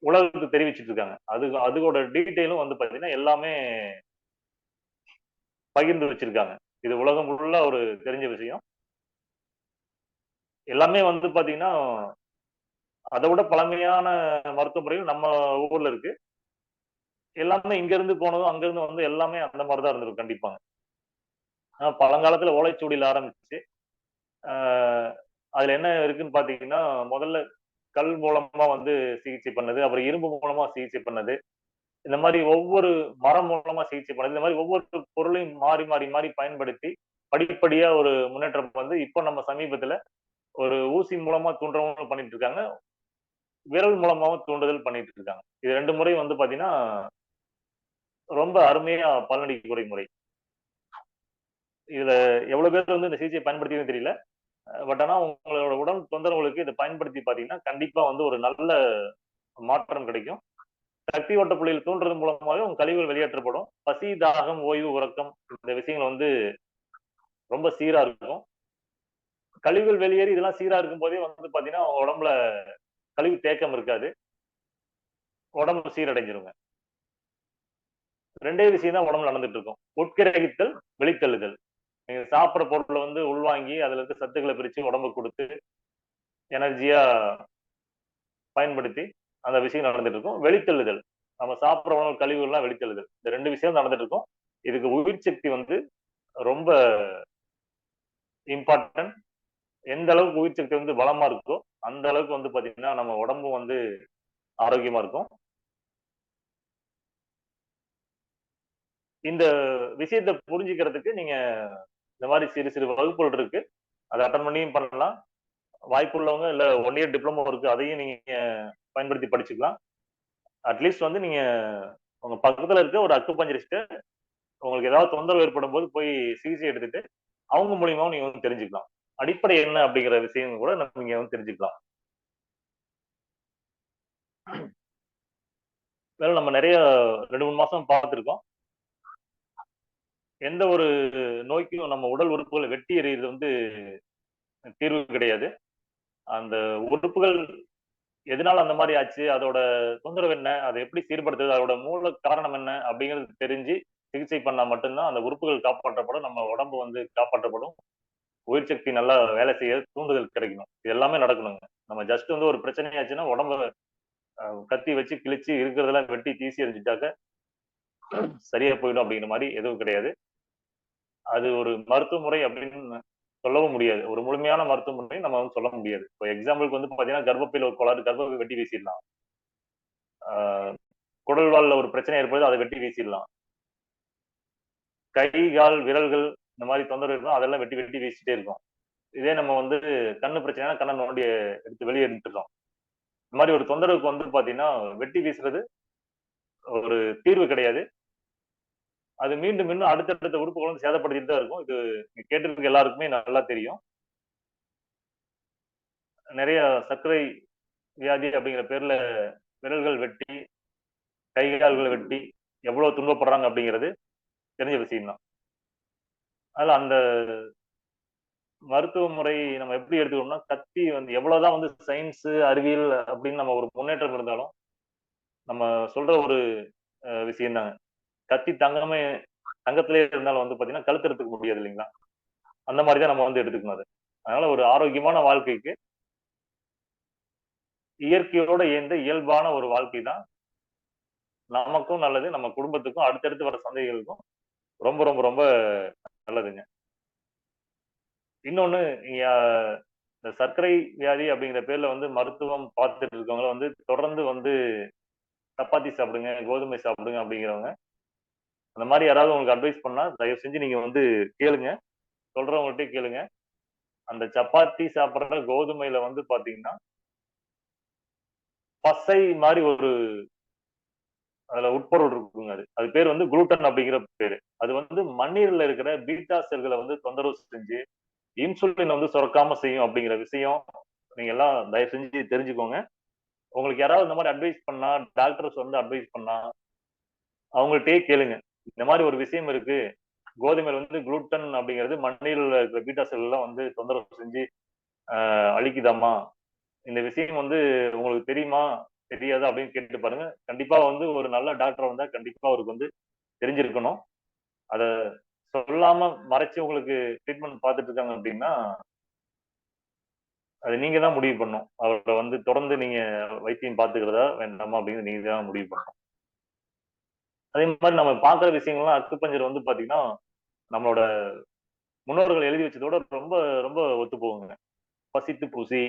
உலகத்துக்கு தெரிவிச்சிட்டு இருக்காங்க. அதோட டீட்டெயிலும் வந்து பாத்தீங்கன்னா எல்லாமே பகிர்ந்து வச்சிருக்காங்க. இது உலகம் ஃபுல்லா ஒரு தெரிஞ்ச விஷயம். எல்லாமே வந்து பாத்தீங்கன்னா அதை விட பழமையான மருத்துவ முறைகள் நம்ம ஊர்ல இருக்கு. எல்லாமே இங்க இருந்து போனதும் அங்க இருந்து வந்து எல்லாமே அந்த மாதிரிதான் இருந்திருக்கும் கண்டிப்பாங்க. பழங்காலத்துல ஓலைச்சுவடியில ஆரம்பிச்சு அதுல என்ன இருக்குன்னு பாத்தீங்கன்னா முதல்ல கல் மூலமா வந்து சிகிச்சை பண்ணது, அப்புறம் இரும்பு மூலமா சிகிச்சை பண்ணது, இந்த மாதிரி ஒவ்வொரு மரம் மூலமா சிகிச்சை பண்ணது, இந்த மாதிரி ஒவ்வொரு பொருளையும் மாறி மாறி மாறி பயன்படுத்தி படிப்படியா ஒரு முன்னேற்றம் வந்து இப்போ நம்ம சமீபத்துல ஒரு ஊசி மூலமா தூண்டுறவங்க பண்ணிட்டு இருக்காங்க, விரல் மூலமாவும் தூண்டுதல் பண்ணிட்டு இருக்காங்க. இது 2 முறை வந்து பாத்தீங்கன்னா ரொம்ப அருமையா பலனளிக்கக்கூடிய முறை. இதுல எவ்வளவு பேர் வந்து இந்த சிகிச்சையை பயன்படுத்தியும் தெரியல. பட் ஆனா உங்களோட உடல் தொந்தரவுகளுக்கு இதை பயன்படுத்தி பாத்தீங்கன்னா கண்டிப்பா வந்து ஒரு நல்ல மாற்றம் கிடைக்கும். சக்தி ஓட்ட புள்ளியில் தூண்டுறது மூலமாவே உங்க கழிவுகள் வெளியேற்றப்படும். பசி, தாகம், ஓய்வு, உறக்கம் இந்த விஷயங்கள் வந்து ரொம்ப சீரா இருக்கும். கழிவுகள் வெளியேறி இதெல்லாம் சீரா இருக்கும் போதே வந்து பாத்தீங்கன்னா உங்க உடம்புல கழிவு தேக்கம் இருக்காது, உடம்பு சீரடைஞ்சிருங்க. ரெண்டே விஷயம் தான் உடம்புல நடந்துட்டு இருக்கும். உட்கிரகித்தல், வெளித்தள்ளுதல். நீங்க சாப்பிடுற பொருளை வந்து உள்வாங்கி அதுல இருக்க சத்துக்களை பிரிச்சு உடம்புக்கு கொடுத்து எனர்ஜியா பயன்படுத்தி அந்த விஷயம் நடந்துட்டு இருக்கும். வெளித்தள்ளுதல், நம்ம சாப்பிடுற உணவு கழிவுகள்லாம் வெளித்தள்ளுதல். இந்த ரெண்டு விஷயம் நடந்துட்டு இருக்கும். இதுக்கு உயிர் சக்தி வந்து ரொம்ப இம்பார்ட்டன்ட். எந்த அளவுக்கு உயிர் சக்தி வந்து பலமா இருக்கோ அந்த அளவுக்கு வந்து பாத்தீங்கன்னா நம்ம உடம்பு வந்து ஆரோக்கியமா இருக்கும். இந்த விஷயத்தை புரிஞ்சுக்கிறதுக்கு நீங்க இந்த மாதிரி சிறு சிறு வகுப்புகள் இருக்கு, அதை அட்டன் பண்ணியும் பண்ணலாம். வாய்ப்பு உள்ளவங்க இல்ல 1 இயர் டிப்ளமோ இருக்கு, அதையும் நீங்க பயன்படுத்தி படிச்சுக்கலாம். அட்லீஸ்ட் வந்து நீங்க உங்க பக்கத்துல இருக்க ஒரு அக்குபஞ்சரிஸ்ட உங்களுக்கு ஏதாவது தொந்தரவு ஏற்படும் போது போய் சிகிச்சை எடுத்துட்டு அவங்க மூலியமாவும் நீங்க வந்து தெரிஞ்சுக்கலாம். அடிப்படை என்ன அப்படிங்கிற விஷயம் கூட நீங்க வந்து தெரிஞ்சுக்கலாம். வேற நம்ம நிறைய 2-3 மாசம் பார்த்திருக்கோம். எந்த ஒரு நோய்க்கும் நம்ம உடல் உறுப்புகளை வெட்டி எறிகிறது வந்து தீர்வு கிடையாது. அந்த உறுப்புகள் எதனால அந்த மாதிரி ஆச்சு, அதோட தொந்தரவு என்ன, அதை எப்படி சீர்படுத்துது, அதோட மூல காரணம் என்ன அப்படிங்கிறது தெரிஞ்சு சிகிச்சை பண்ணா மட்டும்தான் அந்த உறுப்புகள் காப்பாற்றப்படும், நம்ம உடம்பு வந்து காப்பாற்றப்படும், உயிர் சக்தி நல்லா வேலை செய்ய தூண்டுதல் கிடைக்கணும். இது எல்லாமே நடக்கணுங்க. நம்ம ஜஸ்ட் வந்து ஒரு பிரச்சனை ஆச்சுன்னா உடம்ப கத்தி வச்சு கிழிச்சு இருக்கிறதெல்லாம் வெட்டி தீசி எறிஞ்சிட்டாக்க சரியா போயிடும் அப்படிங்கிற மாதிரி எதுவும் கிடையாது. அது ஒரு மருத்துவ முறை அப்படின்னு சொல்லவும் முடியாது. ஒரு முழுமையான மருத்துவ முறை நம்ம வந்து சொல்ல முடியாது. இப்போ எக்ஸாம்பிளுக்கு வந்து பாத்தீங்கன்னா கர்ப்பப்பையில ஒரு கோளாறு, கர்ப்பப்பை வெட்டி வீசிடலாம். குடல்வால்ல ஒரு பிரச்சனை ஏற்படுது, அதை வெட்டி வீசிடலாம். கை, கால், விரல்கள் இந்த மாதிரி தொந்தரவு இருக்கும், அதெல்லாம் வெட்டி வெட்டி வீசிட்டே இருக்கும். இதே நம்ம வந்து கண்ணு பிரச்சனைனா கண்ணை நோண்டி எடுத்து வெளியே எடுத்துட்டோம். இந்த மாதிரி ஒரு தொந்தரவுக்கு வந்து பாத்தீங்கன்னா வெட்டி வீசுறது ஒரு தீர்வு கிடையாது. அது மீண்டும் மீண்டும் அடுத்தடுத்த உறுப்புகள் வந்து சேதப்படுத்திட்டு தான் இருக்கும். இது கேட்டிருக்க எல்லாருக்குமே நல்லா தெரியும். நிறைய சர்க்கரை வியாதி அப்படிங்கிற பேர்ல விரல்கள் வெட்டி, கை கால்களை வெட்டி எவ்வளவு துன்பப்படுறாங்க அப்படிங்கிறது தெரிஞ்ச விஷயம் தான். அதுல அந்த மருத்துவ முறை நம்ம எப்படி எடுத்துக்கணும்னா, கத்தி வந்து எவ்வளவுதான் வந்து சயின்ஸ், அறிவியல் அப்படின்னு நம்ம ஒரு முன்னேற்றம் இருந்தாலும் நம்ம சொல்ற ஒரு விஷயம் தாங்க. கத்தி தங்கத்திலே இருந்தாலும் வந்து பாத்தீங்கன்னா கழுத்தெடுத்துக்க முடியாது இல்லைங்களா? அந்த மாதிரிதான் நம்ம வந்து எடுத்துக்கணும் அது. அதனால ஒரு ஆரோக்கியமான வாழ்க்கைக்கு இயற்கையோட இயந்த இயல்பான ஒரு வாழ்க்கை தான் நமக்கும் நல்லது, நம்ம குடும்பத்துக்கும் அடுத்தடுத்து வர சந்ததிகளுக்கும் ரொம்ப ரொம்ப ரொம்ப நல்லதுங்க. இன்னொன்னு, இந்த சர்க்கரை வியாதி அப்படிங்கிற பேர்ல வந்து மருத்துவம் பார்த்துட்டு இருக்கவங்க வந்து தொடர்ந்து வந்து சப்பாத்தி சாப்பிடுங்க, கோதுமை சாப்பிடுங்க அப்படிங்கிறவங்க அந்த மாதிரி யாராவது உங்களுக்கு அட்வைஸ் பண்ணா தயவு செஞ்சு நீங்க வந்து கேளுங்க, சொல்றவங்கள்ட்டே கேளுங்க. அந்த சப்பாத்தி சாப்பிடுற கோதுமையில வந்து பாத்தீங்கன்னா பசை மாதிரி ஒரு அதுல உட்பொருள் இருக்குங்க. அது அது பேர் வந்து குளூட்டன் அப்படிங்கிற பேரு. அது வந்து மண்ணீரல்ல இருக்கிற பீட்டா செல்களை வந்து தொந்தரவு செஞ்சு இன்சுலின் வந்து சுரக்காம செய்யும் அப்படிங்கிற விஷயம் நீங்க எல்லாம் தயவு செஞ்சு தெரிஞ்சுக்கோங்க. உங்களுக்கு யாராவது இந்த மாதிரி அட்வைஸ் பண்ணா, டாக்டர்ஸ் வந்து அட்வைஸ் பண்ணா அவங்கள்ட்டயே கேளுங்க. இந்த மாதிரி ஒரு விஷயம் இருக்கு, கோதுமையில வந்து குளூட்டன் அப்படிங்கிறது மண்ணீரல்ல இருக்கிற பீட்டா செல் எல்லாம் வந்து தொந்தரவு செஞ்சு அழிக்குதாமா, இந்த விஷயம் வந்து உங்களுக்கு தெரியுமா தெரியாதா அப்படின்னு கேட்டு பாருங்க. கண்டிப்பா வந்து ஒரு நல்ல டாக்டர் வந்தா கண்டிப்பா அவருக்கு வந்து தெரிஞ்சிருக்கணும். அத சொல்லாம மறைச்சு உங்களுக்கு ட்ரீட்மெண்ட் பார்த்துட்டு இருக்காங்க அப்படின்னா அது நீங்க தான் முடிவு பண்ணணும். அவரை வந்து தொடர்ந்து நீங்க வைத்தியம் பார்த்துக்கிறதா வேண்டாமா அப்படின்னு நீங்க தான் முடிவு பண்ணணும். அதே மாதிரி நம்ம பார்க்குற விஷயங்கள்லாம் அக்குப்பஞ்சர் வந்து பாத்தீங்கன்னா நம்மளோட முன்னோர்கள் எழுதி வச்சதோட ரொம்ப ரொம்ப ஒத்து போகுங்க. பசித்து பூசி,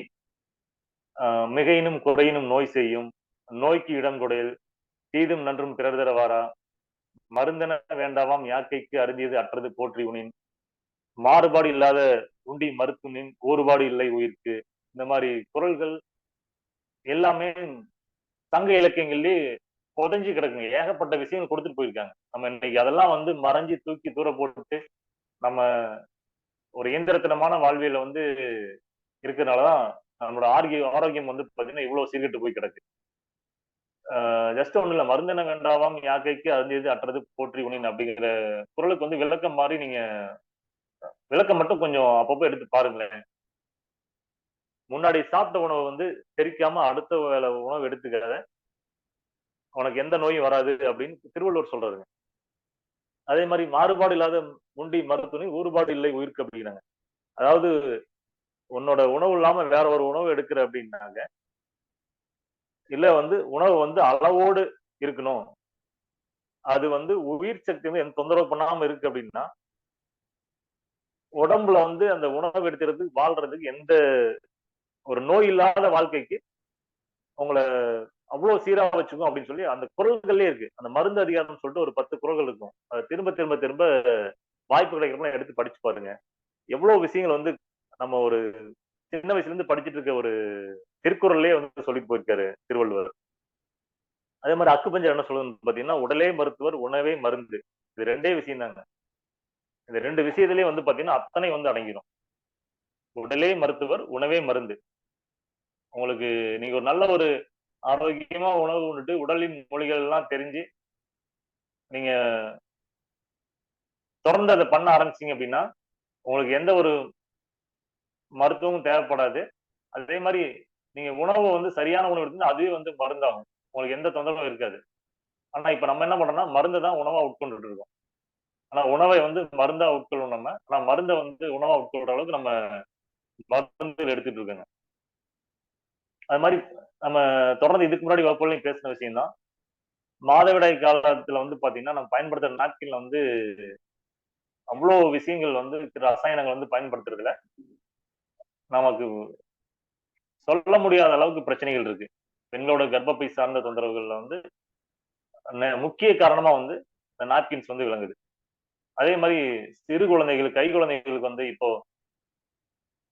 மிகையினும் குறையினும் நோய் செய்யும், நோய்க்கு இடம் கொடையல், தீதும் நன்றும் பிறர் தர வாரா, மருந்தென வேண்டாவாம் யாக்கைக்கு அருந்தியது அற்றது போற்றி உனின், மாறுபாடு இல்லாத உண்டி மருத்துனின் ஊறுபாடு இல்லை உயிர்க்கு. இந்த மாதிரி குறள்கள் எல்லாமே சங்க இலக்கியங்கள்லயே புதைஞ்சு கிடக்குங்க. ஏகப்பட்ட விஷயங்கள் கொடுத்துட்டு போயிருக்காங்க. நம்ம இன்னைக்கு அதெல்லாம் வந்து மறைஞ்சு தூக்கி தூர போட்டு நம்ம ஒரு இயந்திரத்தனமான வாழ்வியல வந்து இருக்கிறதுனாலதான் நம்மளோட ஆரோக்கியம் வந்து பாத்தீங்கன்னா இவ்வளவு சீர்கெட்டு போய் கிடக்கு. ஜஸ்ட் ஒண்ணு இல்ல, மருந்தென வேண்டாவாம் யாக்கைக்கு அருந்தியது அற்றது போற்றி உணின் அப்படிங்கிற குறளுக்கு வந்து விளக்கம் மாதிரி நீங்க விளக்கம் மட்டும் கொஞ்சம் அப்பப்போ எடுத்து பாருங்களேன். முன்னாடி சாப்பிட்ட உணவு வந்து செரிக்காம அடுத்த வேளை உணவு எடுத்துக்காத, உனக்கு எந்த நோயும் வராது அப்படின்னு திருவள்ளுவர் சொல்றாருங்க. அதே மாதிரி மாறுபாடு இல்லாத முண்டி மருத்துவனி ஊறுபாடு இல்லை உயிர்க்கு அப்படிங்கிறாங்க. அதாவது உன்னோட உணவு இல்லாம வேற ஒரு உணவு எடுக்கிற அப்படின்னாங்க, இல்ல வந்து உணவு வந்து அளவோடு இருக்கணும், அது வந்து உயிர் சக்தி வந்து எந்த தொந்தரவு பண்ணாம இருக்கு அப்படின்னா, உடம்புல வந்து அந்த உணவு எடுத்துறதுக்கு வாழ்றதுக்கு எந்த ஒரு நோய் இல்லாத வாழ்க்கைக்கு உங்களை அவ்வளவு சீரா வச்சுக்கும் அப்படின்னு சொல்லி அந்த குறள்களே இருக்கு. அந்த மருந்து அதிகாரம்னு சொல்லிட்டு ஒரு 10 குறள்கள் இருக்கும். அதை திரும்ப திரும்ப திரும்ப வாய்ப்பு கிடைக்கிறப்ப எடுத்து படிச்சு பாருங்க. எவ்வளவு விஷயங்கள் வந்து நம்ம ஒரு சின்ன வயசுல இருந்து படிச்சுட்டு இருக்க ஒரு திருக்குறள்லயே வந்து சொல்லிட்டு போயிருக்காரு திருவள்ளுவர். அதே மாதிரி அக்குப்பஞ்சர் என்ன சொல்லுதுன்னு பாத்தீங்கன்னா, உடலே மருத்துவர் உணவே மருந்து. இது ரெண்டே விஷயம் தாங்க. இந்த 2 விஷயத்திலேயே வந்து பாத்தீங்கன்னா அத்தனை வந்து அடங்கிடும். உடலே மருத்துவர் உணவே மருந்து. உங்களுக்கு நீங்க ஒரு நல்ல ஒரு ஆரோக்கியமா உணவு உண்டுட்டு உடலின் மொழிகள் எல்லாம் தெரிஞ்சு நீங்க தொடர்ந்து அதை பண்ண ஆரம்பிச்சீங்க அப்படின்னா உங்களுக்கு எந்த ஒரு மருத்துவமும் தேவைப்படாது. அதே மாதிரி நீங்க உணவு வந்து சரியான உணவு எடுத்தீங்கன்னா அதுவே வந்து மருந்தாகும். உங்களுக்கு எந்த தொந்தரவும் இருக்காது. ஆனா இப்ப நம்ம என்ன பண்றோம்னா மருந்து தான் உணவா உட்கொண்டுட்டு இருக்கோம். ஆனா உணவை வந்து மருந்தா உட்கொள்ளும் நம்ம. ஆனா மருந்தை வந்து உணவா உட்கொள்ற அளவுக்கு நம்ம மருந்து எடுத்துட்டு இருக்கோங்க. அது மாதிரி நம்ம தொடர்ந்து இதுக்கு முன்னாடி வகுப்புகளையும் பேசின விஷயம் தான். மாதவிடாய் காலத்துல வந்து பாத்தீங்கன்னா நம்ம பயன்படுத்துற நாப்கின்ல வந்து அவ்வளவு விஷயங்கள் வந்து ரசாயனங்கள் வந்து பயன்படுத்துறதுல நமக்கு சொல்ல முடியாத அளவுக்கு பிரச்சனைகள் இருக்கு. பெண்களோட கர்ப்பப்பை சார்ந்த தொந்தரவுகள்ல வந்து முக்கிய காரணமா வந்து இந்த நாப்கின்ஸ் வந்து விளங்குது. அதே மாதிரி சிறு குழந்தைகளுக்கு, கை குழந்தைகளுக்கு வந்து இப்போ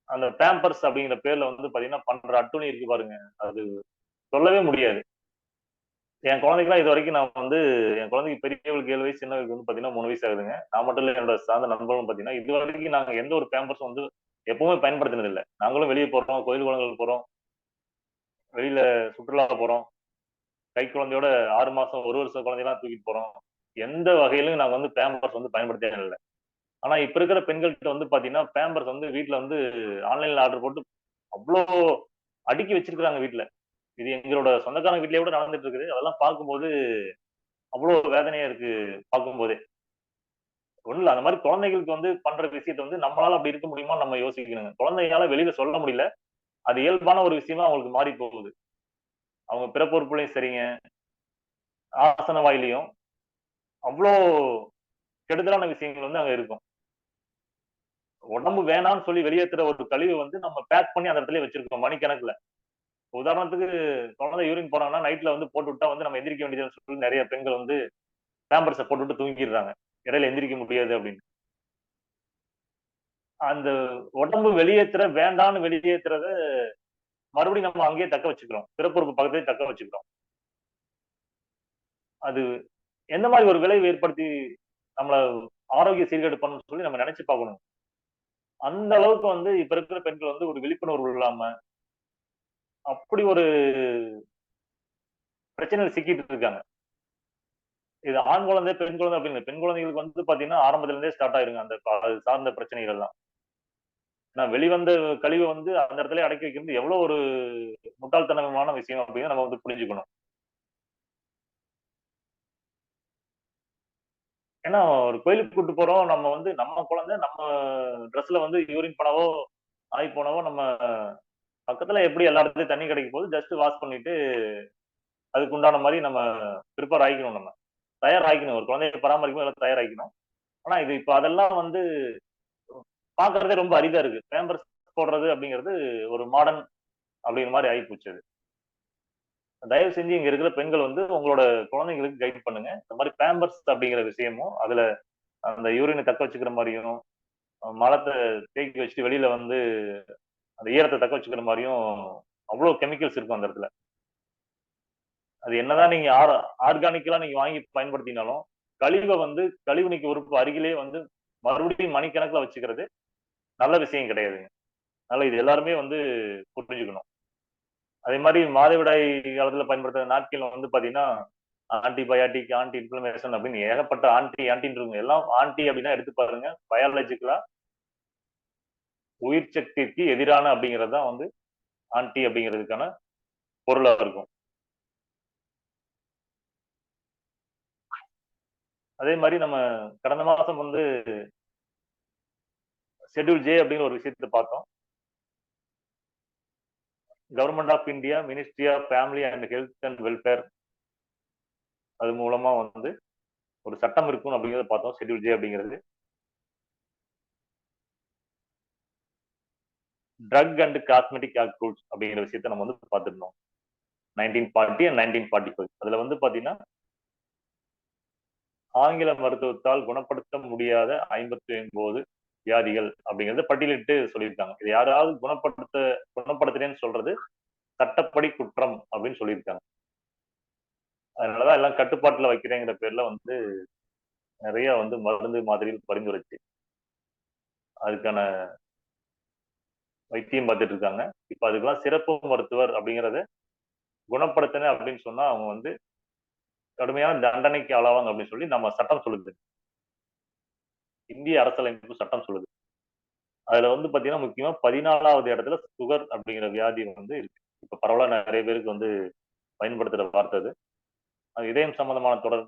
அந்த பேம்பர்ஸ் அப்படிங்கிற பேர்ல வந்து பாத்தீங்கன்னா பண்ற அட்டுணி இருக்கு பாருங்க. அது சொல்லவே முடியாது. என் குழந்தைக்குலாம் இது வரைக்கும் நான் வந்து என் குழந்தைக்கு பெரியவளுக்கு 7 வயசு, சின்னவளுக்கு வந்து பாத்தீங்கன்னா 3 வயசு ஆகுதுங்க. நான் மட்டும் இல்ல, என்னோட சார்ந்த நண்பர்களும் பாத்தீங்கன்னா இது வரைக்கும் நாங்க எந்த ஒரு பேம்பர்ஸ் வந்து எப்பவுமே பயன்படுத்தினது இல்லை. நாங்களும் வெளியே போறோம், கோயில் குளங்களுக்கு போறோம், வெளியில சுற்றுலா போறோம், கை குழந்தையோட 6 மாசம் 1 வருஷ குழந்தையெல்லாம் தூக்கிட்டு போறோம். எந்த வகையிலும் நாங்க வந்து பேம்பர்ஸ் வந்து பயன்படுத்தவே இல்லை. ஆனா இப்ப இருக்கிற பெண்கள்கிட்ட வந்து பாத்தீங்கன்னா பேம்பர்ஸ் வந்து வீட்டுல வந்து ஆன்லைன்ல ஆர்டர் போட்டு அவ்வளோ அடுக்கி வச்சிருக்காங்க வீட்டுல. இது எங்களோட சொந்தக்காரங்க வீட்லயே கூட நடந்துட்டு இருக்குது. அதெல்லாம் பார்க்கும்போது அவ்வளவு வேதனையா இருக்கு பார்க்கும்போதே. ஒண்ணும் இல்ல, அந்த மாதிரி குழந்தைகளுக்கு வந்து பண்ற விஷயத்த வந்து நம்மளால அப்படி இருக்க முடியுமா நம்ம யோசிக்கணுங்க. குழந்தையால வெளியில சொல்ல முடியல. அது இயல்பான ஒரு விஷயமா அவங்களுக்கு மாறி போகுது. அவங்க பிறப்புறுப்புலையும் சரிங்க, ஆசன வாயிலையும் அவ்வளோ கெடுதலான விஷயங்கள் வந்து அங்க இருக்கும். உடம்பு வேணாம்னு சொல்லி வெளியேற்றுற ஒரு கழிவு வந்து நம்ம பேக் பண்ணி அந்த இடத்துல வச்சிருக்கோம் மணிக்கணக்குல. உதாரணத்துக்கு குழந்தை யூரின் போறாங்கன்னா நைட்ல வந்து போட்டு விட்டா வந்து நம்ம எந்திரிக்க வேண்டியதுன்னு சொல்லி நிறைய பெண்கள் வந்து பேம்பர்ஸை போட்டுவிட்டு தூங்கிடுறாங்க. இடையில எந்திரிக்க முடியாது அப்படின்னு. அந்த உடம்பு வெளியேற்றுற வேண்டான்னு வெளியேற்றுறத மறுபடியும் நம்ம அங்கேயே தக்க வச்சுக்கிறோம். பிறப்புறுப்பு பக்கத்திலேயே தக்க வச்சுக்கிறோம். அது எந்த மாதிரி ஒரு விளைவு ஏற்படுத்தி நம்மள ஆரோக்கிய சீர்கேடு பண்ணணும்னு சொல்லி நம்ம நினைச்சு பார்க்கணும். அந்த அளவுக்கு வந்து இப்ப இருக்கிற பெண்கள் வந்து ஒரு விழிப்புணர்வு இல்லாம அப்படி ஒரு பிரச்சனையில சிக்கிட்டு இருக்காங்க. இது ஆண் குழந்தை, பெண் குழந்தை அப்படின்னு பெண் குழந்தைகளுக்கு வந்து பாத்தீங்கன்னா ஆரம்பத்துல இருந்தே ஸ்டார்ட் ஆயிருங்க அந்த அது சார்ந்த பிரச்சனைகள் எல்லாம். நான் வெளிவந்த கழிவை வந்து அந்த இடத்துல அடக்கி வைக்கிறது எவ்வளவு ஒரு முட்டாள்தனமான விஷயம் அப்படின்னு நம்ம வந்து புரிஞ்சுக்கணும். ஏன்னா ஒரு கோயிலுக்கு கூட்டு போறோம், நம்ம வந்து நம்ம குழந்தை நம்ம ட்ரெஸ்ல வந்து யூரின் போனாவோ ஆய் போனாவோ நம்ம பக்கத்துல எப்படி எல்லா இடத்துலயும் தண்ணி கிடைக்கும் போது ஜஸ்ட் வாஷ் பண்ணிட்டு அதுக்கு உண்டான மாதிரி நம்ம ப்ரிப்பேர் ஆகிக்கணும். நம்ம தயாராகிக்கணும். ஒரு குழந்தைய பராமரிக்கும் எல்லாம் தயாராகிக்கணும். ஆனா இது இப்ப அதெல்லாம் வந்து பாக்குறதே ரொம்ப அரிதா இருக்கு. பேம்பர்ஸ் போடுறது அப்படிங்கிறது ஒரு மாடர்ன் அப்படிங்கிற மாதிரி ஆயிப்போச்சு அது. தயவு செஞ்சு இங்க இருக்கிற பெண்கள் வந்து உங்களோட குழந்தைங்களுக்கு கைட் பண்ணுங்க. இந்த மாதிரி பேம்பர்ஸ் அப்படிங்கிற விஷயமும் அதுல அந்த யூரினை தக்க வச்சுக்கிற மாதிரியும் மலத்தை தேக்கி வச்சுட்டு வெளியில வந்து அந்த ஈரத்தை தக்க வச்சுக்கிற மாதிரியும் அவ்வளவு கெமிக்கல்ஸ் இருக்கும் அந்த இடத்துல. அது என்னதான் நீங்க ஆர்கானிக்கலா நீங்க வாங்கி பயன்படுத்தினாலும் கழிவை வந்து கழிவு நீக்க உறுப்பு அருகிலே வந்து மறுபடியும் மணிக்கணக்கில் வச்சுக்கிறது நல்ல விஷயம் கிடையாதுங்க. அதனால இது எல்லாருமே வந்து புரிஞ்சுக்கணும். அதே மாதிரி மாதவிடாய் காலத்துல பயன்படுத்துற நாட்கள் வந்து பாத்தீங்கன்னா ஆன்டிபயாட்டிக், ஆன்டி இன்ஃபிளமேஷன் அப்படின்னு ஏகப்பட்ட ஆன்டின்னு இருக்கும். எல்லாம் ஆன்டி அப்படின்னா எடுத்து பாருங்க, பயாலஜிக்கலா உயிர் சக்திக்கு எதிரான அப்படிங்கிறது தான் வந்து ஆன்டி அப்படிங்கிறதுக்கான பொருளா இருக்கும். அதே மாதிரி நம்ம கடந்த மாசம் வந்து ஷெட்யூல் ஜே அப்படிங்கிற ஒரு விஷயத்தை பார்த்தோம். Government of India, ministry of family and health and welfare, அது மூலமா வந்து ஒரு சட்டம் இருக்கும் அப்படிங்கிறத பார்த்தோம். ஷெட்யூல் ஜே அப்படிங்கிறது drug and cosmetic act rules அப்படிங்கிற விஷயத்த நம்ம வந்து பார்த்துருந்தோம். 1940 and 1945. அதுல வந்து பாத்தீங்கன்னா ஆங்கில மருத்துவத்தால் குணப்படுத்த முடியாத 59 வியாதிகள் அப்படிங்கறத பட்டியலிட்டு சொல்லியிருக்காங்க. இது யாராவது குணப்படுத்துறேன்னு சொல்றது சட்டப்படி குற்றம் அப்படின்னு சொல்லியிருக்காங்க. அதனாலதான் எல்லாம் கட்டுப்பாட்டுல வைக்கிறேங்கிற பேர்ல வந்து நிறைய வந்து மருந்து மாதிரியில் பரிந்துரைச்சு அதுக்கான வைத்தியம் பார்த்துட்டு இருக்காங்க. இப்ப அதுக்கெல்லாம் சிறப்பு மருத்துவர் அப்படிங்கறத குணப்படுத்தின அப்படின்னு சொன்னா அவங்க வந்து கடுமையான தண்டனைக்கு ஆளாவாங்க அப்படின்னு சொல்லி நம்ம சட்டம் சொல்லுது. இந்திய அரசியலமைப்பு சட்டம் சொல்லுது. அதுல வந்து பாத்தீங்கன்னா முக்கியமா 14வது இடத்துல சுகர் அப்படிங்கிற வியாதி வந்து இருக்கு. இப்ப பரவலா நிறைய பேருக்கு வந்து பயன்படுத்துற வார்த்தை அது. இதயம் சம்பந்தமான தொடர்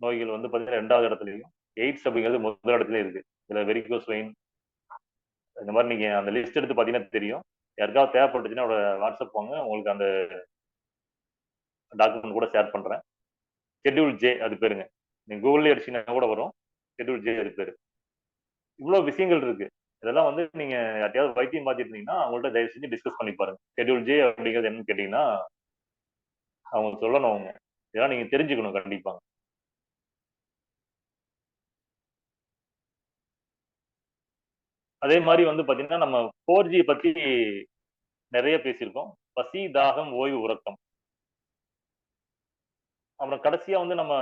நோய்கள் வந்து பாத்தீங்கன்னா 2வது இடத்துலயும், எய்ட்ஸ் அப்படிங்கிறது முதல் இடத்துல இருக்கு. இதுல வெரிகோஸ் வெயின், இந்த மாதிரி நீங்க அந்த லிஸ்ட் எடுத்து பாத்தீங்கன்னா தெரியும். யாருக்காவது தேவைப்பட்டுச்சுன்னா வாட்ஸ்அப் வாங்க, உங்களுக்கு அந்த டாக்குமெண்ட் கூட ஷேர் பண்றேன். ஷெட்யூல் ஜே அது பேருங்க. நீங்க கூகுள்ல அடிச்சீங்கன்னா கூட வரும். ஷெட்யூல் ஜே அது பேரு. இவ்வளவு விஷயங்கள் இருக்கு. இதெல்லாம் வந்து நீங்க யார்ட்டையாவது வைத்தியம் பார்த்துட்டு இருந்தீங்கன்னா அவங்கள்ட்ட தயவு செஞ்சு டிஸ்கஸ் பண்ணி பாருங்க. ஷெட்யூல் ஜே அப்படிங்கிறது என்னன்னு கேட்டீங்கன்னா அவங்க சொல்லணும். அவங்க இதெல்லாம் நீங்க தெரிஞ்சுக்கணும் கண்டிப்பா. அதே மாதிரி வந்து பாத்தீங்கன்னா நம்ம 4G பத்தி நிறைய பேசியிருக்கோம். பசி, தாகம், ஓய்வு, உறக்கம். அப்புறம் கடைசியா வந்து நம்ம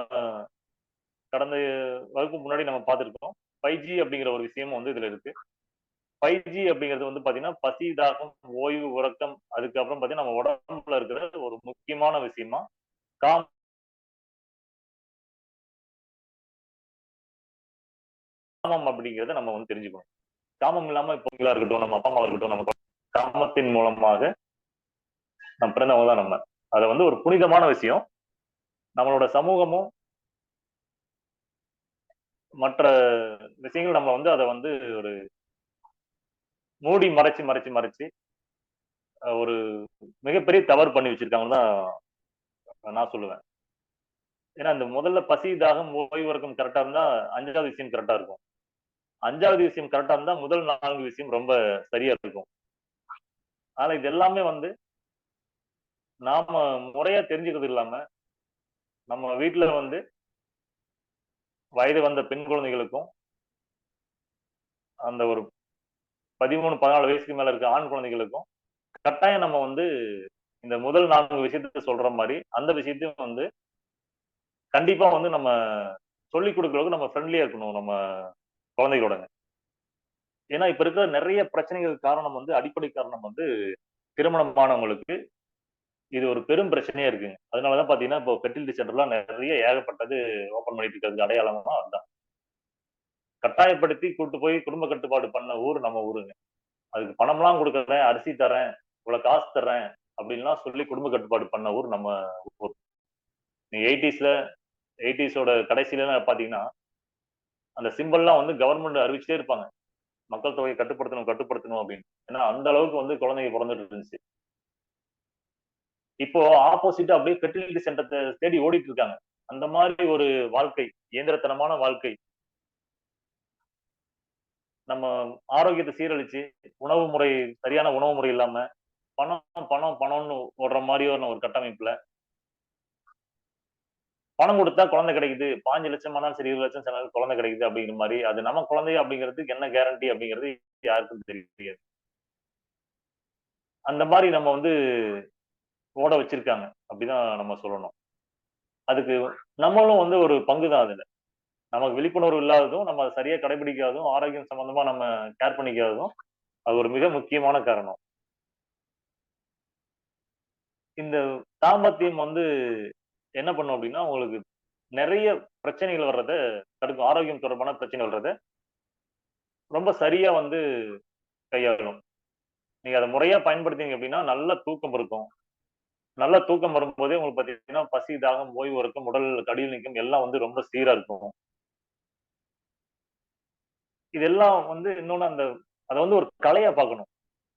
கடந்த வகுப்பு முன்னாடி நம்ம பார்த்திருக்கோம் 5G அப்படிங்கிற ஒரு விஷயமும் வந்து இதுல இருக்கு. 5G அப்படிங்கிறது வந்து பாத்தீங்கன்னா பசி, தாகம், ஓய்வு, உறக்கம், அதுக்கப்புறம் பாத்தீங்கன்னா நம்ம உடம்புல இருக்கிற ஒரு முக்கியமான விஷயமா காமம் அப்படிங்கிறத நம்ம வந்து தெரிஞ்சுக்கணும். காமம் இல்லாம இப்போ இருக்கட்டும், நம்ம அப்பா அம்மா இருக்கட்டும், நம்ம காமத்தின் மூலமாக நம்ம பிறந்தவங்க தான் நம்ம. அதை வந்து ஒரு புனிதமான விஷயம். நம்மளோட சமூகமும் மற்ற விஷயங்கள் நம்ம வந்து அதை வந்து ஒரு மூடி மறைச்சு மறைச்சு மறைச்சு ஒரு மிகப்பெரிய தவறு பண்ணி வச்சிருக்காங்கன்னு தான் நான் சொல்லுவேன். ஏன்னா இந்த முதல்ல பசி, தாகம், ஓய்வு கரெக்டா இருந்தா 5வது விஷயம் கரெக்டா இருக்கும். 5வது விஷயம் கரெக்டா இருந்தா முதல் 4 விஷயம் ரொம்ப சரியா இருக்கும். ஆனா இது எல்லாமே வந்து நாம முறையா தெரிஞ்சுக்கிறது இல்லாம நம்ம வீட்டுல வந்து வயது வந்த பெண் குழந்தைகளுக்கும் அந்த ஒரு 13, 14 வயசுக்கு மேல இருக்க ஆண் குழந்தைகளுக்கும் கட்டாயம் நம்ம வந்து இந்த முதல் 4 விஷயத்த சொல்ற மாதிரி அந்த விஷயத்தையும் வந்து கண்டிப்பா வந்து நம்ம சொல்லிக் கொடுக்கறதுக்கு நம்ம ஃப்ரெண்ட்லியா இருக்கணும் நம்ம குழந்தைகளோட. ஏன்னா இப்ப இருக்கிற நிறைய பிரச்சனைகள் காரணம் வந்து அடிப்படை காரணம் வந்து திருமணமானவங்களுக்கு இது ஒரு பெரும் பிரச்சனையா இருக்குங்க. அதனாலதான் பாத்தீங்கன்னா இப்போ ஃபெர்டிலிட்டி சென்டர்லாம் நிறைய ஏகப்பட்டது ஓபன் பண்ணிட்டு இருக்கிறதுக்கு அடையாளமா அதுதான். கட்டாயப்படுத்தி கூட்டு போய் குடும்ப கட்டுப்பாடு பண்ண ஊர் நம்ம ஊருங்க. அதுக்கு பணம்லாம் கொடுக்கறேன், அரிசி தரேன், இவ்வளவு காசு தர்றேன் அப்படின்லாம் சொல்லி குடும்ப கட்டுப்பாடு பண்ண ஊர் நம்ம ஊர். நீங்க 80ஸோட கடைசியில பாத்தீங்கன்னா அந்த சிம்பிள்லாம் வந்து கவர்மெண்ட் அறிவிச்சுட்டே இருப்பாங்க. மக்கள் தொகையை கட்டுப்படுத்தணும் கட்டுப்படுத்தணும் அப்படின்னு. ஏன்னா அந்த அளவுக்கு வந்து குழந்தைங்க பிறந்துட்டு இருந்துச்சு. இப்போ ஆப்போசிட்டா அப்படியே ஃபெர்டிலிட்டி சென்டர் தேடி ஓடிட்டு இருக்காங்க. அந்த மாதிரி ஒரு வாழ்க்கை, இயந்திரத்தனமான வாழ்க்கை. நம்ம ஆரோக்கியத்தை சீரழிச்சு உணவு முறை, சரியான உணவு முறை இல்லாம பணம் பணம் பணம்னு ஓடுற மாதிரியான ஒரு கட்டமைப்புல பணம் கொடுத்தா குழந்தை கிடைக்குது, 5 லட்சம் ஆனாலும் சரி 20 லட்சம் செலவு குழந்தை கிடைக்குது அப்படிங்கிற மாதிரி. அது நம்ம குழந்தை அப்படிங்கிறதுக்கு என்ன கேரண்டி அப்படிங்கிறது யாருக்கும் தெரியாது. அந்த மாதிரி நம்ம வந்து ஓட வச்சிருக்காங்க அப்படிதான் நம்ம சொல்லணும். அதுக்கு நம்மளும் வந்து ஒரு பங்குதான் அதுல. நமக்கு விழிப்புணர்வு இல்லாததும், நம்ம அதை சரியா கடைபிடிக்காததும், ஆரோக்கியம் சம்பந்தமா நம்ம கேர் பண்ணிக்காததும் அது ஒரு மிக முக்கியமான காரணம். இந்த தாம்பத்தியம் வந்து என்ன பண்ணும் அப்படின்னா, உங்களுக்கு நிறைய பிரச்சனைகள் வர்றத தடுக்கும். ஆரோக்கியம் தொடர்பான பிரச்சனை வர்றத ரொம்ப சரியா வந்து கையாளும். நீங்க அத முறையா பயன்படுத்தீங்க அப்படின்னா, நல்ல தூக்கம் இருக்கும். நல்ல தூக்கம் வரும்போதே உங்களுக்கு பார்த்தீங்கன்னா, பசி, தாகம், ஓய்வு இருக்கும், உடல் கடில் நீக்கம் எல்லாம் வந்து ரொம்ப சீரா இருக்கும். இதெல்லாம் வந்து இன்னொன்னு அத வந்து ஒரு கலையா பார்க்கணும்.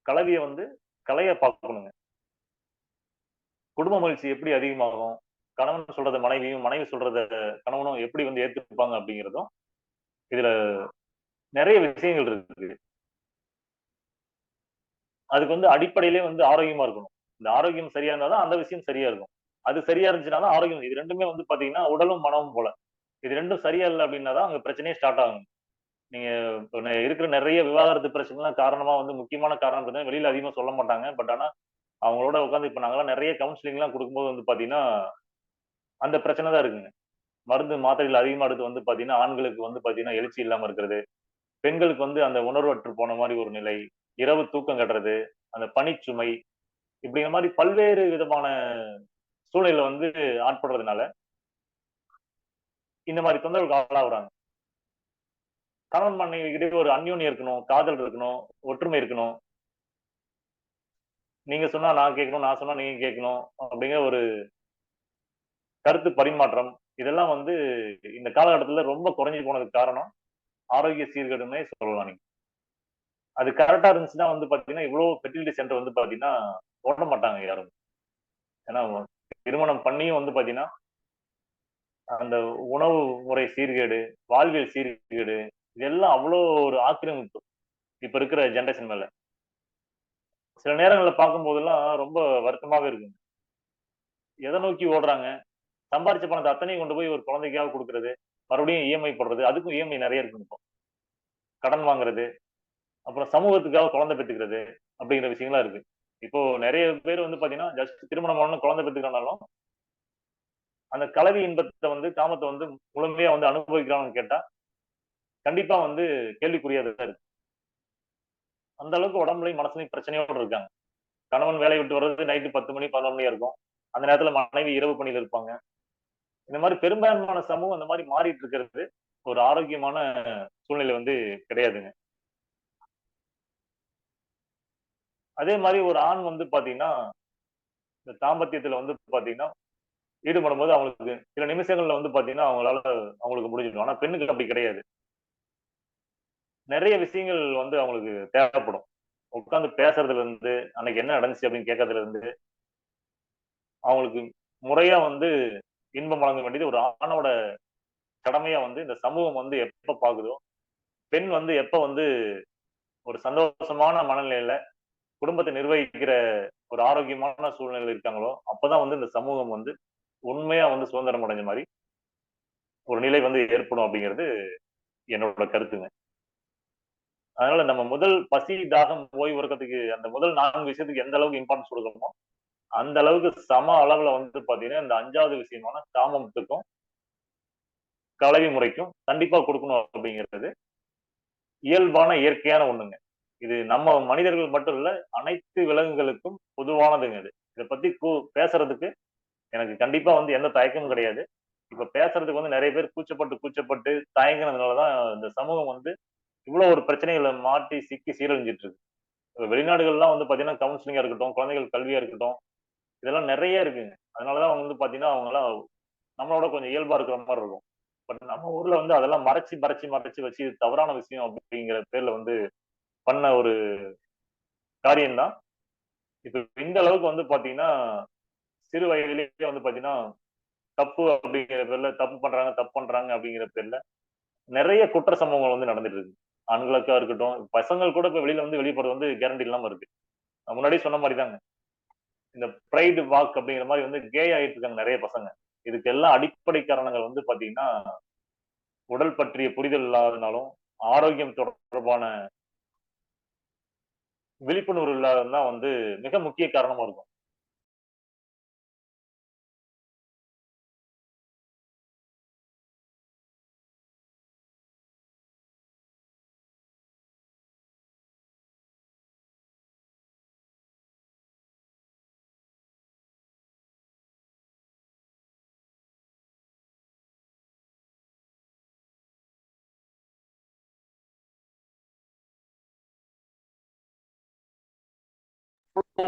கலவிய வந்து கலையா பார்க்கணுங்க. குடும்ப மகிழ்ச்சி எப்படி அதிகமாகும்? கணவன் சொல்றத மனைவியும், மனைவி சொல்றத கணவனும் எப்படி வந்து ஏத்துப்பாங்க அப்படிங்கிறதும், இதுல நெறைய விஷயங்கள் இருக்கு. அதுக்கு வந்து அடிப்படையிலே வந்து ஆரோக்கியமா இருக்கணும். இந்த ஆரோக்கியம் சரியா இருந்தா தான் அந்த விஷயம் சரியா இருக்கும். அது சரியா இருந்துச்சுன்னா தான் ஆரோக்கியம். இது 2மே வந்து பார்த்தீங்கன்னா, உடலும், மனமும் போல. இது 2ம் சரியா இல்ல அப்படின்னா தான் அங்க பிரச்சனையே ஸ்டார்ட் ஆகும். நீங்க இப்ப இருக்கிற நெறைய விவாகரத்து பிரச்சனைலாம் காரணமா வந்து முக்கியமான காரணம் பார்த்தீங்கன்னா, வெளியில அதிகமா சொல்ல மாட்டாங்க. பட் ஆனா, அவங்களோட உட்கார்ந்து இப்ப நாங்கலாம் நெறைய கவுன்சிலிங்லாம் குடுக்கும்போது வந்து பார்த்தீங்கன்னா, அந்த பிரச்சனை தான் இருக்குங்க. மருந்து, மாத்திரைகள் அதிகமா எடுத்து வந்து பார்த்தீங்கன்னா, ஆண்களுக்கு வந்து பார்த்தீங்கன்னா, எழுச்சி இல்லாம இருக்கிறது. பெண்களுக்கு வந்து அந்த உணர்வற்று போன மாரி ஒரு நிலை. இரவு தூக்கம் கெடுறது. அந்த பணிச்சுமை. இப்படிங்கிற மாரி பல்வேறு விதமான சூழ்நிலையில வந்து ஆட்படுறதுனால, இந்த மாரி தொந்தரவுக்கு ஆளாவுறாங்க. கணவன் மனைவி இடையே ஒரு அந்யோன்யம் இருக்கணும், காதல் இருக்கணும், ஒற்றுமை இருக்கணும். நீங்க சொன்னா நான் கேட்கணும், நான் சொன்னா நீங்க கேட்கணும். அப்படிங்கிற ஒரு கருத்து பரிமாற்றம். இதெல்லாம் வந்து இந்த காலகட்டத்துல ரொம்ப குறைஞ்சு போனதுக்கு காரணம், ஆரோக்கிய சீர்கேடுன்னே சொல்லலாம் நீங்க. அது கரெக்ட்டா இருந்துச்சுன்னா வந்து பார்த்தீங்கன்னா, இவ்ளோ ஃபெர்டிலிட்டி சென்டர் வந்து பார்த்தீங்கன்னா, போட மாட்டாங்க யாரும். ஏன்னா, திருமணம் பண்ணியும் வந்து பார்த்தீங்கன்னா, அந்த உணவு முறை சீர்கேடு, வாழ்வியல் சீர்கேடு, இதெல்லாம் அவ்ளோ ஒரு ஆக்கிரமிப்பு. இப்ப இருக்கிற ஜெனரேஷன் மேல. சில நேரங்கள்ல பார்க்கும்போதெல்லாம் ரொம்ப வருத்தமாவே இருக்குங்க. எத நோக்கி ஓடுறாங்க? சம்பாரிச்ச பணத்த அத்தனையும் கொண்டு போய் ஒரு குழந்தைக்காக குடுக்குறது. மறுபடியும் இஎம்ஐ போடுறது. அதுக்கும் இஎம்ஐ நெறைய இருக்குங்க இப்போ. கடன் வாங்குறது. அப்புறம் சமூகத்துக்காக குழந்தை பெத்துக்கிறது. அப்படிங்கிற விஷயங்கள்லாம் இருக்கு. இப்போ நெறைய பேர் வந்து பார்த்தீங்கன்னா, ஜஸ்ட் திருமணம் ஆனோனே குழந்தை பெத்துக்கிறனாலும், அந்த கலவி இன்பத்த வந்து காமத்த வந்து முழுமையா வந்து அனுபவிக்கிறாங்கன்னு கேட்டா, கண்டிப்பா வந்து கேள்விக்குறியா தான் இருக்கு. அந்த அளவுக்கு உடம்புலயும், மனசுலயும் பிரச்சனையோட இருக்காங்க. கணவன் வேலைய விட்டு வர்றது நைட் 10 மணி, 11 மணியா இருக்கும். அந்த நேரத்துல மனைவி இரவு பணியில இருப்பாங்க. இந்த மாரி பெரும்பான்மையான சமூகம் அந்த மாரி மாறிட்டு இருக்கிறது, ஒரு ஆரோக்கியமான சூழ்நிலை வந்து கிடையாதுங்க. அதே மாரி ஒரு ஆண் வந்து பாத்தீங்கன்னா, இந்த தாம்பத்தியத்துல வந்து பாத்தீங்கன்னா, ஈடுபடும்போது அவங்களுக்கு சில நிமிஷங்கள்ல வந்து பாத்தீங்கன்னா, அவங்களுக்கு முடிஞ்சிடும். ஆனா பெண்ணுக்கு அப்படி கிடையாது. நெறைய விஷயங்கள் வந்து அவங்களுக்கு தேவைப்படும். உட்கார்ந்து பேசுறதுல இருந்து, அன்னைக்கு என்ன நடந்துச்சு அப்படின்னு கேட்கறதுல இருந்து, அவங்களுக்கு முறையா வந்து இன்பம் வழங்க வேண்டியது ஒரு ஆணோட கடமையா வந்து இந்த சமூகம் வந்து எப்ப பாக்குதோ, பெண் வந்து எப்ப வந்து ஒரு சந்தோஷமான மனநிலையில குடும்பத்தை நிர்வகிக்கிற ஒரு ஆரோக்கியமான சூழ்நிலையில இருக்காங்களோ, அப்பதான் வந்து இந்த சமூகம் வந்து உண்மையா வந்து சுதந்திரம் அடைஞ்ச மாரி ஒரு நிலை வந்து ஏற்படும் அப்படிங்கிறது என்னோட கருத்துங்க. அதனால நம்ம முதல் பசி, தாகம், ஓய்வு உறக்கத்துக்கு அந்த முதல் 4 விஷயத்துக்கு எந்த அளவுக்கு இம்பார்ட்டன்ஸ் குடுக்கணுமோ, அந்த அளவுக்கு சம அளவுல வந்து பாத்தீங்கன்னா, இந்த 5வது விஷயமான காமத்துக்கும், கலவி முறைக்கும் கண்டிப்பா குடுக்கணும் அப்படிங்கிறது இயல்பான, இயற்கையான ஒண்ணுங்க. இது நம்ம மனிதர்கள் மட்டும் இல்ல, அனைத்து விலங்குகளுக்கும் பொதுவானதுங்க இது. இத பத்தி பேசுறதுக்கு எனக்கு கண்டிப்பா வந்து எந்த தயக்கமும் கிடையாது. இப்ப பேசுறதுக்கு வந்து நெறைய பேர் கூச்சப்பட்டு தயங்குனதுனால தான் இந்த சமூகம் வந்து இவ்வளோ ஒரு பிரச்சனைகள்ல மாட்டி, சிக்கி சீரழிஞ்சுட்டு இருக்கு. வெளிநாடுகள்லாம் வந்து பாத்தீங்கன்னா, கவுன்சிலிங்கா இருக்கட்டும், குழந்தைகள் கல்வியா இருக்கட்டும், இதெல்லாம் நெறைய இருக்குங்க. அதனால தான் வந்து பாத்தீங்கன்னா, அவங்கலாம் நம்மளோட கொஞ்சம் இயல்பா இருக்கிற மாரி இருக்கும். பட் நம்ம ஊர்ல வந்து அதெல்லாம் மறைச்சு வச்சு இது தவறான விஷயம் அப்படிங்கிற பேர்ல வந்து பண்ண ஒரு காரியம் தான். இப்ப இந்த அளவுக்கு வந்து பாத்தீங்கன்னா, சிறு வயதிலேயே வந்து பாத்தீங்கன்னா, தப்பு பண்றாங்க அப்படிங்கிற பேர்ல நெறைய குற்ற சம்பவங்கள் வந்து நடந்துட்டு இருக்கு. ஆண்களுக்கா இருக்கட்டும், பசங்கள் கூட இப்ப வெளியில வந்து வெளிய போறது வந்து கேரண்டி இல்லாம இருக்கு. நான் முன்னாடியே சொன்ன மாரி தாங்க. இந்த பிரைட் வாக் அப்படிங்கிற மாரி வந்து கே ஆயிட்டு இருக்காங்க நெறைய பசங்க. இதுக்கு எல்லாம் அடிப்படை காரணங்கள் வந்து பாத்தீங்கன்னா, உடல் பற்றிய புரிதல் இல்லாதனாலும், ஆரோக்கியம் தொடர்பான விழிப்புணர்வு இல்லாதது தான் வந்து மிக முக்கிய காரணமா இருக்கும்.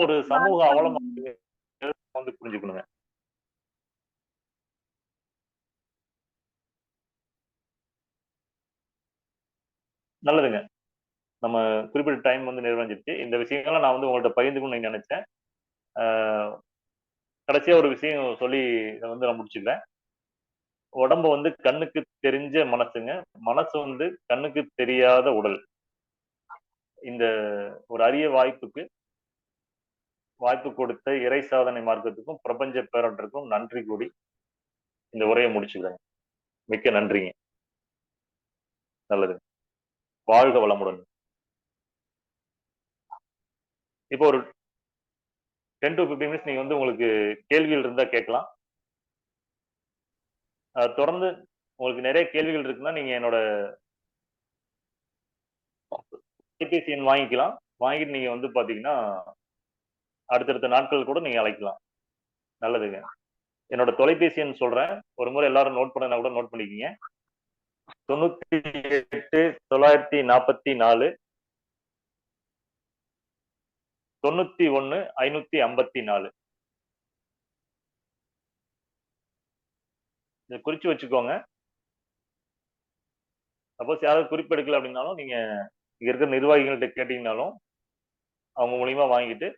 ஒரு சமூக அவலமா வந்து புரிஞ்சுக்கணுங்க. நல்லதுங்க. நம்ம குறிப்பிட்ட டைம் வந்து நிறைவடைஞ்சிருச்சு. இந்த விஷயங்கள்லாம் நான் வந்து உங்கள்ட்ட பகிர்ந்துக்கணும்னு நினைச்சேன். கடைசியா ஒரு விஷயம் சொல்லி இதை வந்து நான் முடிச்சுக்கிறேன். உடம்பு வந்து கண்ணுக்கு தெரிஞ்ச மனசுங்க. மனசு வந்து கண்ணுக்கு தெரியாத உடல். இந்த ஒரு அரிய வாய்ப்பு கொடுத்த இறை சாதனை மார்க்கத்துக்கும் பிரபஞ்ச பேரொன்றுக்கும் நன்றி கூடி இந்த உரையை முடிச்சுக்கிறேன். மிக்க நன்றிங்க. நல்லது. வாழ்க வளமுடன். இப்போ ஒரு 10 to 15 மினிட்ஸ் நீங்க வந்து உங்களுக்கு கேள்விகள் இருந்தா கேட்கலாம். தொடர்ந்து உங்களுக்கு நிறைய கேள்விகள் இருக்குன்னா நீங்க என்னோட தொலைபேசி எண் வாங்கிக்கலாம். வாங்கிட்டு நீங்க வந்து பாத்தீங்கன்னா அடுத்தடுத்த நாட்கள் கூட நீங்க அழைக்கலாம். நல்லதுங்க. என்னோட தொலைபேசி எண் சொல்றேன். ஒரு முறை எல்லாரும் நோட் பண்ணா கூட நோட் பண்ணிக்கிங்க. 98 944 91 554. இதை குறிச்சு வச்சுக்கோங்க. சப்போஸ் யாராவது குறிப்பெடுக்கல அப்படின்னாலும் நீங்க இங்க இருக்கிற நிர்வாகிகள்கிட்ட கேட்டீங்கன்னாலும் அவங்க மூலியமா வாங்கிட்டு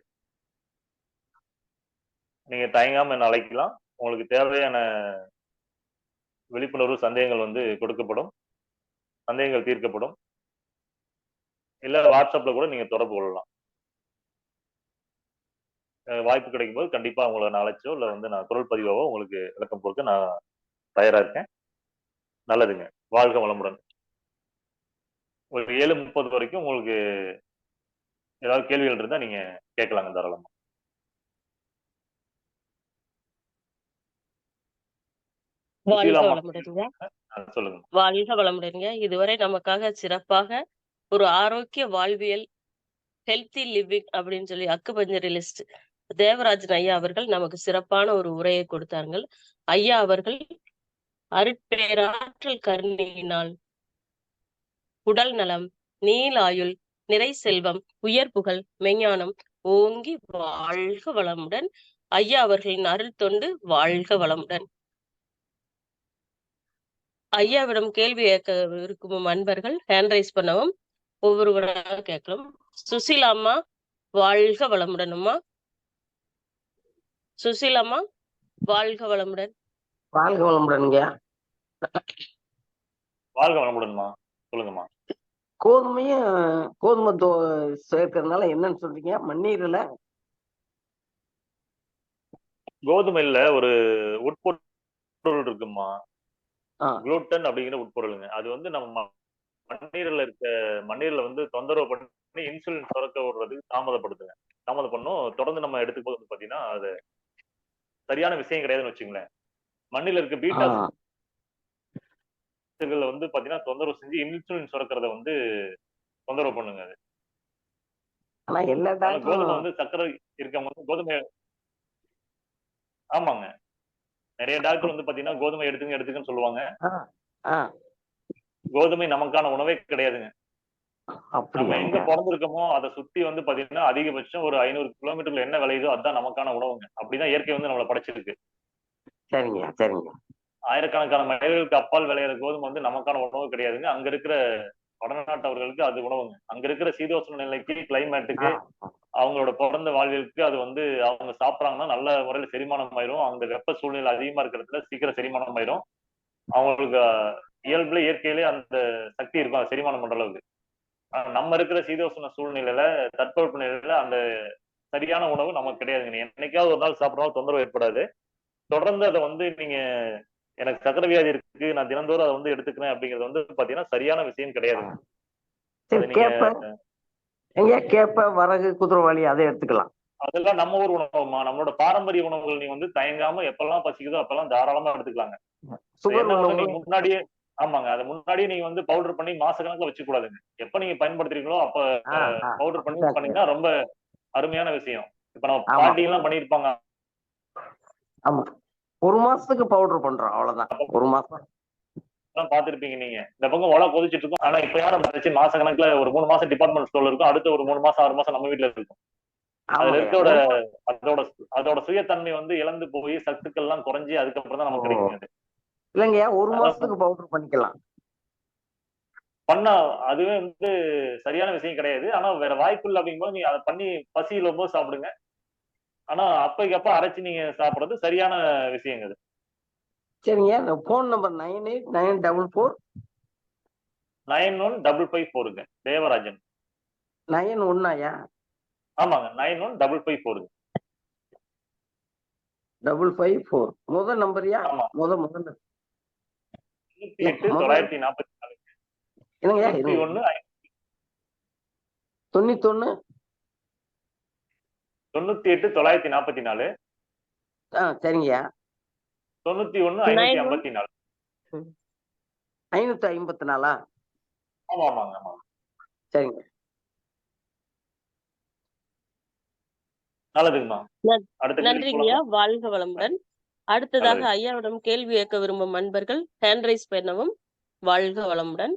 நீங்க தயங்காம என்ன அழைக்கலாம். உங்களுக்கு தேவையான விழிப்புணர்வு சந்தேகங்கள் வந்து கொடுக்கப்படும். சந்தேகங்கள் தீர்க்கப்படும். இல்ல வாட்ஸ்அப்ல கூட நீங்க தொடர்பு கொள்ளலாம். வாய்ப்பு கிடைக்கும் போது கண்டிப்பா உங்களை நான் அழைச்சோ இல்ல வந்து நான் குரல் பதிவாவோ உங்களுக்கு விளக்கம் கொடுக்க நான் தயாரா இருக்கேன். நல்லதுங்க. வாழ்க வளமுடன். ஒரு 7:30 வரைக்கும் உங்களுக்கு ஏதாவது கேள்விகள் இருந்தா நீங்க கேட்கலாங்க தாராளமா. வாழ்க வளமுடனுங்க. சொல்லுங்க. வாழ்க வளமுடனுங்க. இதுவரை நமக்காக சிறப்பாக ஒரு ஆரோக்கிய வாழ்வியல் ஹெல்த்தி லிவிங் அப்படின்னு சொல்லி அக்குபஞ்சரிலிஸ்ட் தேவராஜன் ஐயா அவர்கள் நமக்கு சிறப்பான ஒரு உரையை கொடுத்தார்கள். ஐயா அவர்கள் அருட்பேராற்றல் கருணையினால் உடல் நலம், நீலாயுள், நிறை செல்வம், உயர் புகழ், மெஞ்ஞானம் ஓங்கி வாழ்க வளமுடன். ஐயா அவர்களின் அருள் தொண்டு வாழ்க வளமுடன். ஐயாவிடம் கேள்வி கேட்க இருக்கும் அன்பர்கள் ஹேண்ட் ரைஸ் பண்ணவும், ஒவ்வொருவராக கேட்கலாம். சுசீலாம்மா வாழ்க வளமுடன். அம்மா சுசீலாம்மா வாழ்க வளமுடன். வாழ்க வளமுடன்ங்க. வாழ்க வளமுடன்மா. சொல்லுங்கம்மா. கோதுமை சேர்க்கறதுனால என்னன்னு சொல்றீங்க? மண்ணீர்ல கோதுமையில ஒரு உட்பொருள் இருக்குமா, குளூட்டன் அப்படிங்கிற உட்பொருளுங்க. அது வந்து நம்ம மண்ணீரல வந்து தொந்தரவு பண்ணி இன்சுலின் சுரக்க விடுறதுக்கு தாமதம் பண்ணும். தொடர்ந்து நம்ம எடுத்துக்கும் போது பாத்தீங்கன்னா அது சரியான விஷயம் கிடையாதுன்னு வச்சுங்களேன். மண்ணில இருக்க பீட்டா வந்து பாத்தீங்கன்னா தொந்தரவு செஞ்சு இன்சுலின் சுரக்கிறத வந்து தொந்தரவு பண்ணுங்க. அது கோதுமை வந்து சர்க்கரை இருக்கவங்க கோதுமை. ஆமாங்க. நிறைய டாக்டர் வந்து பாத்தீங்கன்னா கோதுமை எடுத்துக்கன்னு சொல்லுவாங்க. கோதுமை நமக்கான உணவே கிடையாதுங்க. நம்ம எங்க பிறந்திருக்கோமோ அதை சுத்தி வந்து பாத்தீங்கன்னா அதிகபட்சம் ஒரு 500 கிலோமீட்டர்ல என்ன விளையுதோ அதுதான் நமக்கான உணவுங்க. அப்படிதான் இயற்கை வந்து நம்மளை படைச்சிருக்கு. சரிங்க சரிங்க. ஆயிரக்கணக்கான மைல்களுக்கு அப்பால் விளையிற கோதுமை வந்து நமக்கான உணவு கிடையாதுங்க. அங்க இருக்கிற வடநாட்டவர்களுக்கு அது உணவுங்க. அங்க இருக்கிற சீதோஷ்ண நிலைக்கு, கிளைமேட்டுக்கு, அவங்களோட பிறந்த வாழ்வியலுக்கு அது வந்து அவங்க சாப்பிட்றாங்கன்னா நல்ல முறையில செரிமானம் ஆயிரும். அந்த வெப்ப சூழ்நிலை அதிகமா இருக்கிறதுல சீக்கிரம் செரிமானம் ஆயிரும். அவங்களுக்கு இயல்புல இயற்கையிலே அந்த சக்தி இருக்கும் அதை செரிமானம் பண்ற அளவுக்கு. நம்ம இருக்கிற சீதோஷ்ண சூழ்நிலையில தட்பவெப்ப நிலையில அந்த சரியான உணவு நமக்கு கிடையாதுங்க. என்னைக்காவது ஒரு நாள் சாப்பிடறாலும் தொந்தரவு ஏற்படாது. தொடர்ந்து அதை வந்து நீங்க எனக்கு சக்கரை வியாதி இருக்கு, நான் தினந்தோறும் அதை வந்து எடுத்துக்கிறேன் அப்படிங்கிறது வந்து பாத்தீங்கன்னா சரியான விஷயம் கிடையாதுங்க. கேப்ப, வரகு, குதிரைவாளி அதை எடுத்துக்கலாம். அதெல்லாம் நம்ம ஊர் உணவுமா. நம்மளோட பாரம்பரிய உணவுகள் நீங்க வந்து தயங்காம எப்பெல்லாம் பசிக்குதோ அப்பெல்லாம் தாராளமா எடுத்துக்கலாங்க. நீங்க முன்னாடியே ஆமாங்க, அதை முன்னாடியே நீங்க வந்து பவுடர் பண்ணி மாசக்கணக்கில் வச்சுக்க கூடாதுங்க. எப்ப நீங்க பயன்படுத்துறீங்களோ அப்ப பவுடர் பண்ணீங்கன்னா ரொம்ப அருமையான விஷயம். இப்ப நம்ம பாட்டி எல்லாம் பண்ணிருப்பாங்க. ஆமா, ஒரு மாசத்துக்கு பவுடர் பண்றோம், அவ்வளவுதான். ஒரு மாசம் பாத்துருப்பீங்க நீங்க. இந்த பக்கம் உலக கொதிச்சிட்டு இருக்கும். ஆனா இப்ப யாரும் மாச கணக்குல ஒரு 3 மாசம் டிபார்ட்மெண்ட் ஸ்டோர்ல இருக்கும். அடுத்த ஒரு 3 மாசம் 6 மாசம் நம்ம வீட்டுல இருக்கும். அதுல ஆமாங்க. இருக்கோட அதோட அதோட சுயத்தன்மை வந்து இழந்து போய் சத்துக்கள் எல்லாம் குறைஞ்சி அதுக்கப்புறம் தான் ஓ! நமக்கு கிடைக்கும் அது. இல்லைங்கய்யா, 1 அதெல்லாம் மாசத்துக்கு பவுடர் பண்ணிக்கலாம். பண்ணா அதுவே வந்து சரியான விஷயம் கிடையாது. ஆனா வேற வாய்ப்பு இல்லை அப்படிங்கும்போது நீங்க அதை பண்ணி பசியில போது சாப்பிடுங்க. ஆனா அப்பைக்கு அப்ப அரைச்சு நீங்க சாப்பிடுறது சரியான விஷயங்க அது. சரிங்க. இந்த ஃபோன் நம்பர் 989444 915554ங்க தேவராஜன். 91 ஆமாங்க 915554ங்க. 554 முதல் நம்பர்யா? ஆமா முதல் 98 முதல் 944 என்னங்கய்யா? 91 91 98 944 சரிங்கய்யா. 91 554. 554 ஆமா ஆமாங்க ஆமா. சரிங்க. நல்லதுங்கம்மா. நன்- அடுத்த கேள்வி நன்றிங்கய்யா. போலாமா? வாழ்க வளமுடன். அடுத்ததாக நல்லது. ஐயாவிடம் கேள்வி கேட்க விரும்பும் அன்பர்கள் ஹேண்ட் ரைஸ் பண்ணவும். வாழ்க வளமுடன்.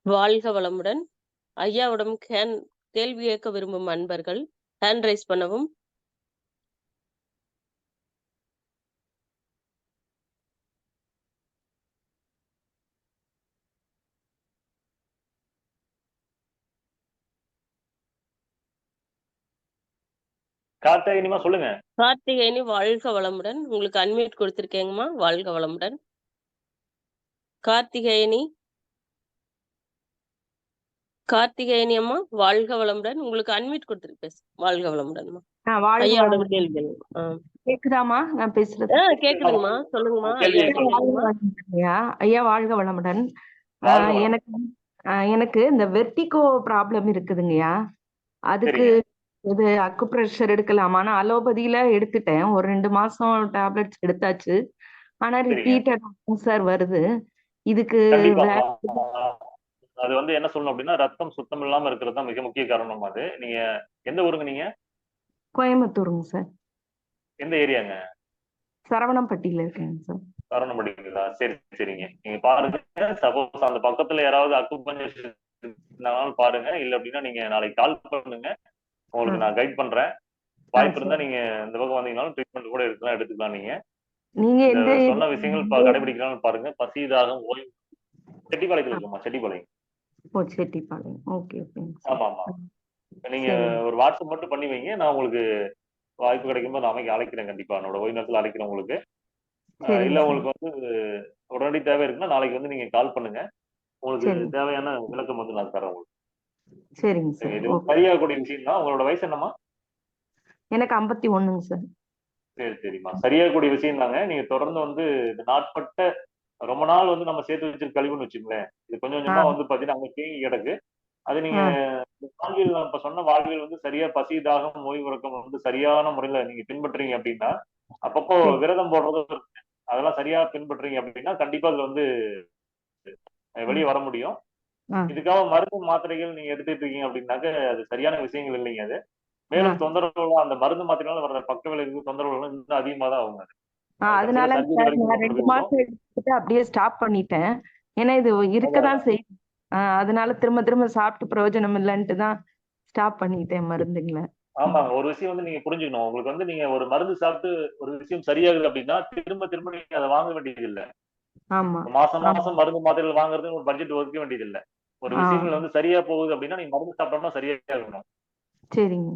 வாழ்க வளமுடன். ஐயாவிடம் கேள்வி கேட்க விரும்பும் அன்பர்கள் ஹேண்ட் ரைஸ் பண்ணவும். கார்த்திகேயனிமா சொல்லுங்க. கார்த்திகேயனி வாழ்க வளமுடன். உங்களுக்கு அன்மியூட் கொடுத்திருக்கேங்கம்மா. வாழ்க வளமுடன். கார்த்திகேயனி அம்மா வாழ்க வளமுடன். உங்களுக்கு அன்மியூட் கொடுத்திருக்கேன். வாழ்க வளமுடன்மா. வாழ்க ஐயாவோட வளமுடன். கேள்வி. கேக்குதாமா நான் பேசுறது? கேக்குதுங்கம்மா. சொல்லுங்கம்மா. கேள்வி ஐயா சொல்லுங்க. சொல்லுங்கம்மா. ஐயா ஐயா வாழ்க வளமுடன். வாழ்க வளமுடன். எனக்கு எனக்கு இந்த வெர்டிகோ ப்ராப்ளம் இருக்குதுங்கய்யா. அதுக்கு சரிங்க. இது அக்குப்ரெஷர் எடுக்கலாமா? நான் அலோபதியில எடுத்துட்டேன். ஒரு 2 மாசம் டேப்லெட்ஸ் எடுத்தாச்சு. ஆனா சரிங்க. ரிப்பீட்டட் சார் வருது. இதுக்கு கண்டிப்பா. வேற அது வந்து என்ன சொல்லணும் அப்படின்னா ரத்தம் சுத்தம் இல்லாம இருக்கிறது தான் மிக முக்கிய காரணம் அது. நீங்க எந்த ஊருங்க நீங்க? கோயம்புத்தூருங்க சார். எந்த ஏரியாங்க? சரவணம்பட்டியில இருக்கேங்க சார். சரவணம்பட்டிங்களா? சரி சரிங்க. நீங்க பாருங்க. சப்போஸ் அந்த பக்கத்துல யாராவது அக்குபஞ்சர் பாருங்க. இல்ல அப்படின்னா நீங்க நாளைக்கு கால் பண்ணுங்க. உங்களுக்கு நான் கைட் பண்றேன். வாய்ப்பு இருந்தா நீங்க இந்த பக்கம் வந்தீங்கன்னாலும் ட்ரீட்மெண்ட் கூட எடுத்துக்கலாம் நீங்க. நீங்க இந்த எந்த சொன்ன விஷயங்கள் கடைபிடிக்கலாம்னு பாருங்க. பசி தாகம் ஓய்வு. செட்டிப்பாளையத்துல இருக்குமா? செட்டிப்பாளையம். செட்டிப்பாளையம். ஓகே ஆமா ஆமா. நீங்க சரி. ஒரு வாட்ஸ்அப் மட்டும் பண்ணி வைங்க. நான் உங்களுக்கு வாய்ப்பு கிடைக்கும்போது நான் அழைக்கிறேன். கண்டிப்பா என்னோட ஓய்வு நேரத்துல அழைக்கிறேன் உங்களுக்கு. இல்ல உங்களுக்கு வந்து உடனடி தேவை இருக்குன்னா நாளைக்கு வந்து நீங்க கால் பண்ணுங்க. உங்களுக்கு தேவையான விளக்கம் வந்து நான் தரேன் உங்களுக்கு. சரிங்க சார். இது சரியாகக்கூடிய விஷயம் தான். உங்களோட வயசு என்னம்மா? எனக்கு 51ங்க சார். சரி சரிம்மா. சரியாகக்கூடிய விஷயம் தாங்க. நீங்க தொடர்ந்து வந்து இந்த நாட்பட்ட ரொம்ப நாள் வந்து நம்ம சேர்த்து வச்சிருக்க கழிவுன்னு வச்சுங்களேன். இது கொஞ்சம் கொஞ்சமா வந்து பாத்தீங்கன்னா அங்க தேங்கி கிடக்கு. அது நீங்க வாழ்வியல் நான் இப்ப சொன்ன வாழ்வியல் வந்து சரியா பசி தாகம் ஓய்வு உறக்கம் வந்து சரியான முறையில நீங்க பின்பற்றீங்க அப்படின்னா அப்பப்போ விரதம் போடுறது அதெல்லாம் சரியா பின்பற்றீங்க அப்படின்னா கண்டிப்பா அதுல வந்து வெளியே வர முடியும். இதுக்காக மருந்து மாத்திரைகள் நீங்க எடுத்துட்டு இருக்கீங்க அப்படின்னாக்க அது சரியான விஷயங்கள் இல்லைங்க. அது மேலும் தொந்தரவுகள் அந்த மருந்து மாத்திரைனால வர்ற பக்க விளைவு தொந்தரவுகள் இன்னும் அதிகமா தான் ஆகும். அதனால 2 மாசம் எடுத்துட்டு அப்படியே ஸ்டாப் பண்ணிட்டேன். ஏன்னா இது இருக்கதான் செய்யும். அதனால திரும்ப திரும்ப சாப்பிட்டு பிரயோஜனம் இல்லைன்ட்டு தான் ஸ்டாப் பண்ணிட்டேன் மருந்துங்களை. ஆமா. ஒரு விஷயம் வந்து நீங்க புரிஞ்சுக்கணும். உங்களுக்கு வந்து நீங்க ஒரு மருந்து சாப்பிட்டு ஒரு விஷயம் சரியாகுது அப்படின்னா திரும்ப திரும்ப நீங்க அதை வாங்க வேண்டியது இல்ல. மாசம் மாசம் மருந்து மாத்திரைகள் வாங்குறது ஒரு பட்ஜெட் ஒதுக்க வேண்டியது இல்ல. ஒரு விஷயங்கள் வந்து சரியா போகுது அப்படின்னா நீங்க மருந்து சாப்பிட்டோம்னா சரியா இருக்கணும். சரிங்க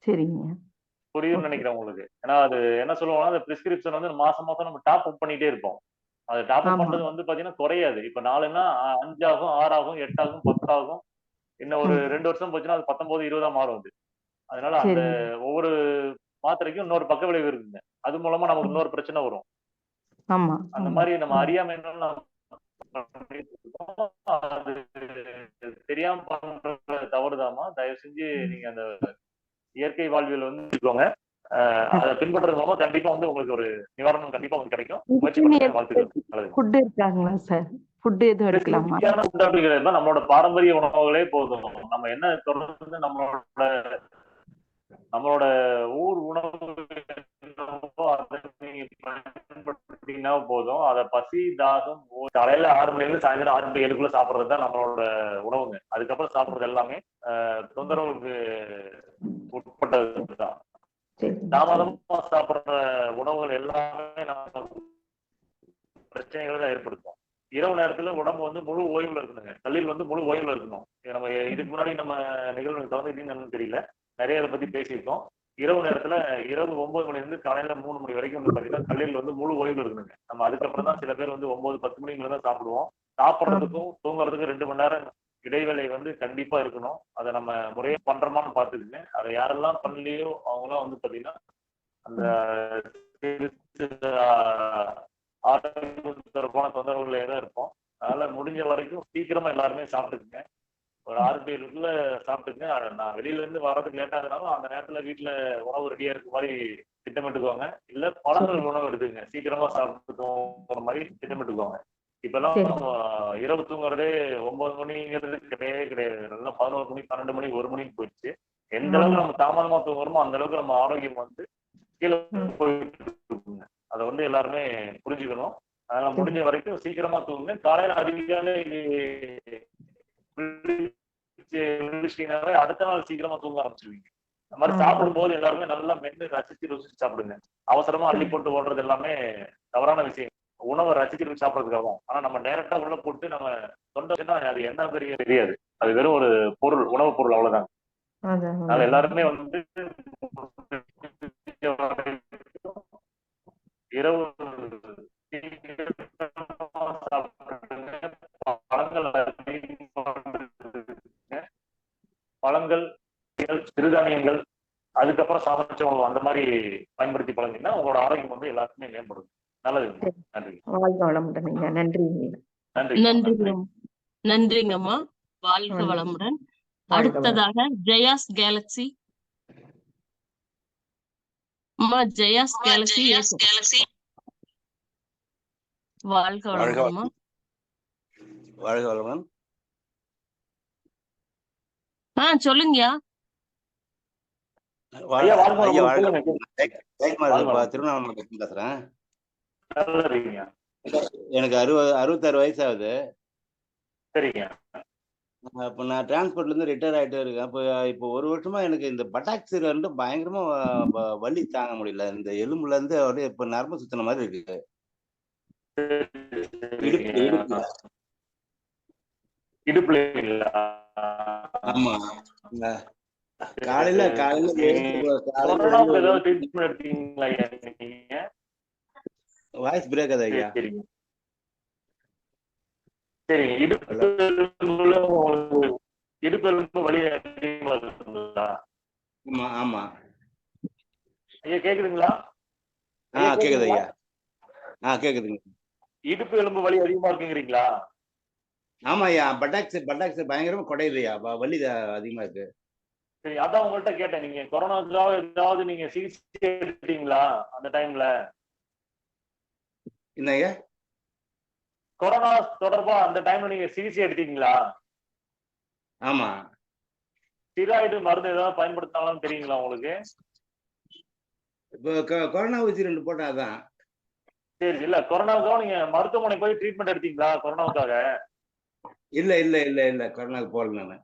சரிங்க. புரியுதுன்னு நினைக்கிறேன் உங்களுக்கு. ஏன்னா அது என்ன சொல்லுவாங்கன்னா அந்த பிரிஸ்கிரிப்ஷன் வந்து மாசம் மாசம் நம்ம டாப் அப் பண்ணிட்டே இருப்போம். அது டாப் அப் பண்றது வந்து பாத்தீங்கன்னா குறையாது. இப்ப 4ன்னா 5 ஆகும், 6 ஆகும், 8 ஆகும், 10 ஆகும். இன்னும் ஒரு 2 வருஷம் போச்சுன்னா அது 19, 20 மாறும் அது. அதனால அந்த ஒவ்வொரு மாத்திரைக்கும் இன்னொரு பக்க விளைவு இருக்குங்க. அது மூலமா நமக்கு இன்னொரு பிரச்சனை வரும். அந்த மாதிரி நம்ம அறியாம அது தெரியாம பண்ற தவறுதாமா. தயவு செஞ்சு நீங்க அந்த இயற்கை வாழ்வியல் வந்து வச்சுக்கோங்க. அதை பின்பற்றது மூலமா கண்டிப்பா வந்து உங்களுக்கு ஒரு நிவாரணம் கண்டிப்பா உங்களுக்கு கிடைக்கும். முயற்சி பண்ணுங்க. வாழ்த்துக்கள். ஃபுட் இருக்காங்களா சார்? ஃபுட் எதுவும் எடுக்கலாமா? நம்மளோட பாரம்பரிய உணவுகளே போதும். நம்ம என்ன தொடர்ந்து நம்மளோட ஊர் உணவு அதை நீங்க பயன்படுத்தினா போதும். அதை பசி தாகம் காலையில 6 மணிலேருந்து சாயந்தரம் 6 மணி 7க்குள்ள சாப்பிட்றது தான் நம்மளோட உணவுங்க. அதுக்கப்புறம் சாப்பிட்றது எல்லாமே தொந்தரவுக்கு உட்பட்டது தான். தாமதமா சாப்பிட்ற உணவுகள் எல்லாமே நம்ம பிரச்சனைகளை தான் ஏற்படுத்தும். இரவு நேரத்துல உடம்பு வந்து முழு ஓய்வுல இருக்கணுங்க. கல்லீரல் வந்து முழு ஓய்வுல இருக்கணும். நம்ம இதுக்கு முன்னாடி நம்ம நிகழ்வு கலந்துக்கிட்டீங்கன்னு தெரியல, நிறைய இதை பத்தி பேசியிருக்கோம். இரவு நேரத்துல இரவு 9 மணில இருந்து காலையில 3 மணி வரைக்கும் வந்து பாத்தீங்கன்னா கல்லீரல் வந்து முழு ஓய்வுல இருக்கணுங்க. நம்ம அதுக்கப்புறம் தான் சில பேர் வந்து 9-10 மணிக்கு தான் சாப்பிடுவோம். சாப்பிட்றதுக்கும் தூங்குறதுக்கும் 2 மணி நேரம் இடைவேளை வந்து கண்டிப்பா இருக்கணும். அதை நம்ம முறையா பண்றோமான்னு பார்த்துக்குங்க. அதை யாரெல்லாம் பண்ணலையோ அவங்களாம் வந்து பாத்தீங்கன்னா அந்த ஆரோக்கியமான தொந்தரவுகளே தான் இருப்போம். அதனால முடிஞ்ச வரைக்கும் சீக்கிரமா எல்லாருமே சாப்பிட்டுக்குங்க. ஒரு 6 to 7க்குள்ள சாப்பிட்டுங்க. நான் வெளியில இருந்து வர்றதுக்கு லேட் ஆகுதுனாலும் அந்த நேரத்துல வீட்டுல உணவு ரெடியா இருக்க மாதிரி திட்டமிட்டுக்குவாங்க. இல்ல பழங்கள் உணவு எடுத்துங்க, சீக்கிரமா சாப்பிட்டு மாதிரி திட்டமிட்டுக்குவாங்க. இப்பெல்லாம் இரவு தூங்குறதே 9 மணிங்கிறது கிடையவே கிடையாது. நல்லா 11 மணி 12 மணி 1 மணிக்கு போயிடுச்சு. எந்த அளவுக்கு நம்ம தாமதமா தூங்குறோமோ அந்த அளவுக்கு நம்ம ஆரோக்கியம் வந்து கீழே போயிட்டு இருக்குங்க. அதை வந்து எல்லாருமே புரிஞ்சுக்கணும். அதனால முடிஞ்ச வரைக்கும் சீக்கிரமா தூங்குங்க. காலையில அதிகாலை அடுத்த நாள் சீக்கிரமா தூங்க ஆரம்பிச்சிருவீங்க. அந்த மாதிரி சாப்பிடும் போது எல்லாருமே நல்லா மென்று ரசிச்சு ருசிச்சு சாப்பிடுங்க. அவசரமா அள்ளி போட்டு ஓடுறது எல்லாமே தவறான விஷயம். உணவை ரசிச்சு சாப்பிடறதுக்காகவும். ஆனா நம்ம டைரக்டா உள்ள போட்டு நம்ம தொண்டை அது என்ன பெரிய தெரியாது. அது வெறும் ஒரு பொருள், உணவு பொருள், அவ்வளவுதான். அதனால எல்லாருமே வந்து இரவு பழங்கள், சிறுதானியங்கள், அதுக்கப்புறம் சமைச்ச உணவு அந்த மாதிரி பயன்படுத்தி பழங்கினா உங்களோட ஆரோக்கியம் வந்து எல்லாருக்குமே மேம்படும். நல்லது. நன்றி. வாழ்க வளமுடன். நன்றி. நன்றி. நன்றிங்கம்மா. வாழ்க வளமுடன். அடுத்ததாக ஜெயாஸ் கேலக்சி. அம்மா ஜெயாஸ் கேலக்சி வாழ்க வளமுடன். வாழ்க வளமுடன். சொல்லுங்கயா. திருவண்ணாமலை பேசுறேன். எனக்கு 66 வயசு ஆகுது. சரிங்க. இப்போ நான் டிரான்ஸ்போர்ட்ல இருந்து ரிட்டையர் ஆயிட்டே இருக்கேன். இப்போ 1 வருஷமா எனக்கு இந்த பட்டாக்சில இருந்து பயங்கரமா வலி தாங்க முடியல. இந்த எலும்புல இருந்து அப்படியே இப்ப நரம்பு சுத்தின மாதிரி இருக்கு. இடுப்புல ஆமா. காலையில வாய்ஸ் பிரேக் ஆகுது ஐயா. சரி, இடுப்பு வலி அதிகமா இருக்குங்களா? ஆமா ஆமா ஐயா கேக்குதுங்களா? கேக்குது ஐயா. கேக்குதுங்க. இடுப்பு எலும்பு வலி அதிகமா இருக்குங்கிறீங்களா? ஆமா ஐயா. பட்டாக்ஸ் பயங்கரமா குடையுதுயா, வலி அதிகமா இருக்கு. சரி, அதான் உங்கள்கிட்ட கேட்டேன். நீங்க கொரோனாவுக்காக ஏதாவது நீங்க சிகிச்சை எடுத்தீங்களா அந்த டைம்ல? என்னய்யா? கொரோனா தொடர்பா அந்த டைம்ல நீங்க சிகிச்சை எடுத்தீங்களா? ஆமா. ஸ்டெராய்டு மருந்து ஏதாவது பயன்படுத்தினாலும் தெரியுங்களா உங்களுக்கு? இப்போ கொரோனா ஊசி 2 போட்டா அதான். சரி, இல்ல கொரோனாவுக்காக நீங்க மருத்துவமனை போய் ட்ரீட்மெண்ட் எடுத்தீங்களா கொரோனாவுக்காக? இல்ல கொரோனாவுக்கு போகல நானு.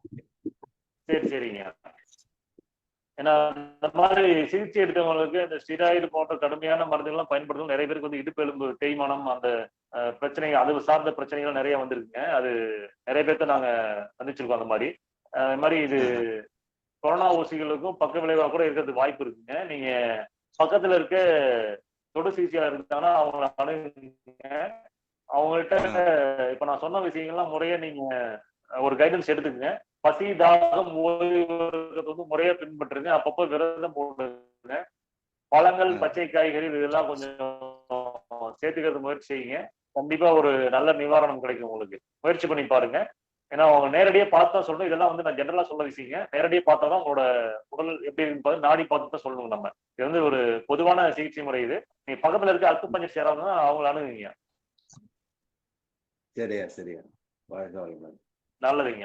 சரிங்க. ஏன்னா இந்த மாதிரி சிகிச்சை எடுத்தவங்களுக்கு இந்த ஸ்டெராய்டு போன்ற கடுமையான மருந்துகள்லாம் பயன்படுத்தும் நிறைய பேருக்கு வந்து இடுப்பு எலும்பு தேய்மானம் அந்த பிரச்சனைகள், அது சார்ந்த பிரச்சனைகள் நிறைய வந்திருக்குங்க. அது நிறைய பேர்த்த நாங்க சந்திச்சிருக்கோம். அந்த மாதிரி இது கொரோனா ஊசிகளுக்கும் பக்க விளைவா கூட இருக்கிறதுக்கு வாய்ப்பு இருக்குங்க. நீங்க பக்கத்துல இருக்க தொடு சிகிச்சையாளர் இருந்தாங்கன்னா அவங்கள அணுகுங்க. அவங்கள்ட்ட இப்ப நான் சொன்ன விஷயங்கள்லாம் முறையா நீங்க ஒரு கைடன்ஸ் எடுத்துக்கங்க. பசி, தாகம், ஓய்வு வந்து முறையா பின்பற்றுங்க. அப்பப்போ விரதம் போடுங்க. பழங்கள், பச்சை காய்கறி இதெல்லாம் கொஞ்சம் சேர்த்துக்கிறது முயற்சி செய்யுங்க. கண்டிப்பா ஒரு நல்ல நிவாரணம் கிடைக்கும் உங்களுக்கு. முயற்சி பண்ணி பாருங்க. ஏன்னா அவங்க நேரடியா பார்த்தா சொல்லணும். இதெல்லாம் வந்து நான் ஜெனரலா சொல்ல விஷயங்க. நேரடியா பார்த்தா தான் உங்களோட உடல் எப்படி இருக்கு நாடி பார்த்து தான் சொல்லணும். நம்ம இது வந்து ஒரு பொதுவான சிகிச்சை முறை. இது நீங்க பக்கத்துல இருக்க அக்குபஞ்சர் சேராதுன்னா அவங்கள அணுகுங்க. சரியா. நல்லதுங்க.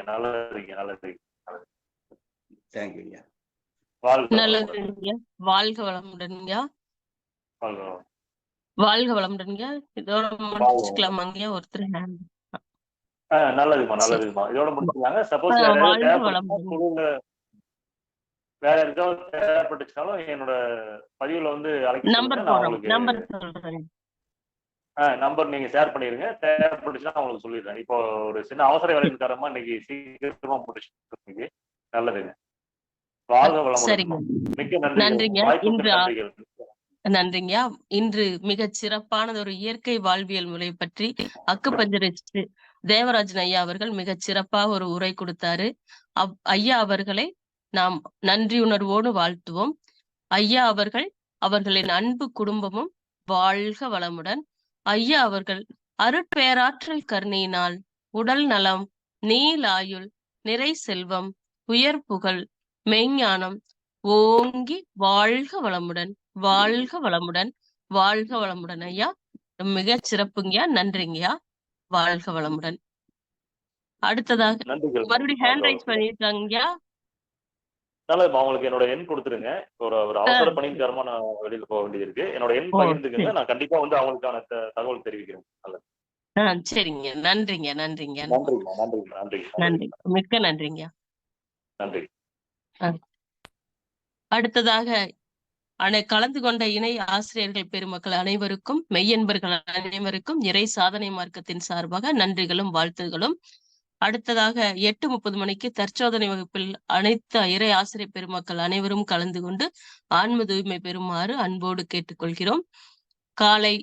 தேங்க்யூ. நல்லதுங்க. வாழ்க வளமுடன். வாழ்க. வாழ்க வளமுடன்ங்க. இதோட முடிச்சுக்கலாமாங்க? ஒருத்தர் hand. நல்லதுமா சரி. நல்லதுமா, இதோட முடிச்சுக்கலாங்க. சப்போஸ் வேற ஏதாவது வாழ்க தேவைப்பட்டுச்சுன்னா வளமுடன். குழுல வேற ஏதாவது தேவைப்பட்டுச்சுனாலும் என்னோட பதிவுல வந்து அழைக்க நம்பர் சொல்லுங்க. நான் போடுறோம். உங்களுக்கு நம்பர் சொல்றேன். நம்பர் நீங்க ஷேர் பண்ணிருங்க. தேவைப்பட்டுச்சுன்னா நான் உங்களுக்கு சொல்லிடுறேன். இப்போ ஒரு சின்ன அவசர வேலையின் காரணமா இன்னைக்கு சீக்கிரமா முடிச்சு. நல்லதுங்க. வாழ்க வளமுடன். சரிங்க. மிக்க நன்றிகள். நன்றிங்க. வாய்ப்புக்கு நன்றிகள். நன்றிங்க. இன்று மிகச் சிறப்பானது ஒரு இயற்கை வாழ்வியல் முறை பற்றி அக்குபஞ்சரிஸ்ட் தேவராஜன் ஐயா அவர்கள் மிகச் சிறப்பாக ஒரு உரை கொடுத்தாரு. ஐயா அவர்களை நாம் நன்றியுணர்வோடு வாழ்த்துவோம். ஐயா அவர்கள், அவர்களின் அன்பு குடும்பமும் வாழ்க வளமுடன். ஐயா அவர்கள் அருட்பேராற்றல் கருணையினால் உடல் நலம், நீலாயுள், நிறை செல்வம், உயர் புகழ், மெய்ஞானம் ஓங்கி வாழ்க வளமுடன், வாழ்க வளமுடன், வாழ்க வளமுடன். ஐயா மிக சிறப்புங்கய்யா. நன்றிங்கய்யா. வாழ்க வளமுடன். அடுத்ததாக நன்றிகள். மறுபடியும் ஹேண்ட் ரைஸ் பண்ணிருக்காங்கய்யா. நல்லதுமா, உங்களுக்கு என்னோட எண் கொடுத்துருங்க. ஒரு அவசர பணியின் காரணமா நான் வெளியில போக வேண்டியது இருக்கு. என்னோட எண் பகிர்ந்துக்குங்க. நான் கண்டிப்பா வந்து அவங்களுக்கான தகவல் தெரிவிக்கிறேன். நல்லது. சரிங்க. நன்றிங்க. நன்றிங்க. நன்றிங்க. நன்றிங்க. நன்றிங்க. நன்றி. மிக்க நன்றிங்க. நன்றி. அடுத்ததாக கலந்து கொண்ட இணை ஆசிரியர்கள் பெருமக்கள் அனைவருக்கும், மெய்யன்பர்கள் அனைவருக்கும் இறை சாதனை மார்க்கத்தின் சார்பாக நன்றிகளும் வாழ்த்துகளும். அடுத்ததாக 8:30 மணிக்கு தற்சோதனை வகுப்பில் அனைத்து இறை ஆசிரியர் பெருமக்கள் அனைவரும் கலந்து கொண்டு ஆன்ம தூய்மை பெறுமாறு அன்போடு கேட்டுக்கொள்கிறோம். காலை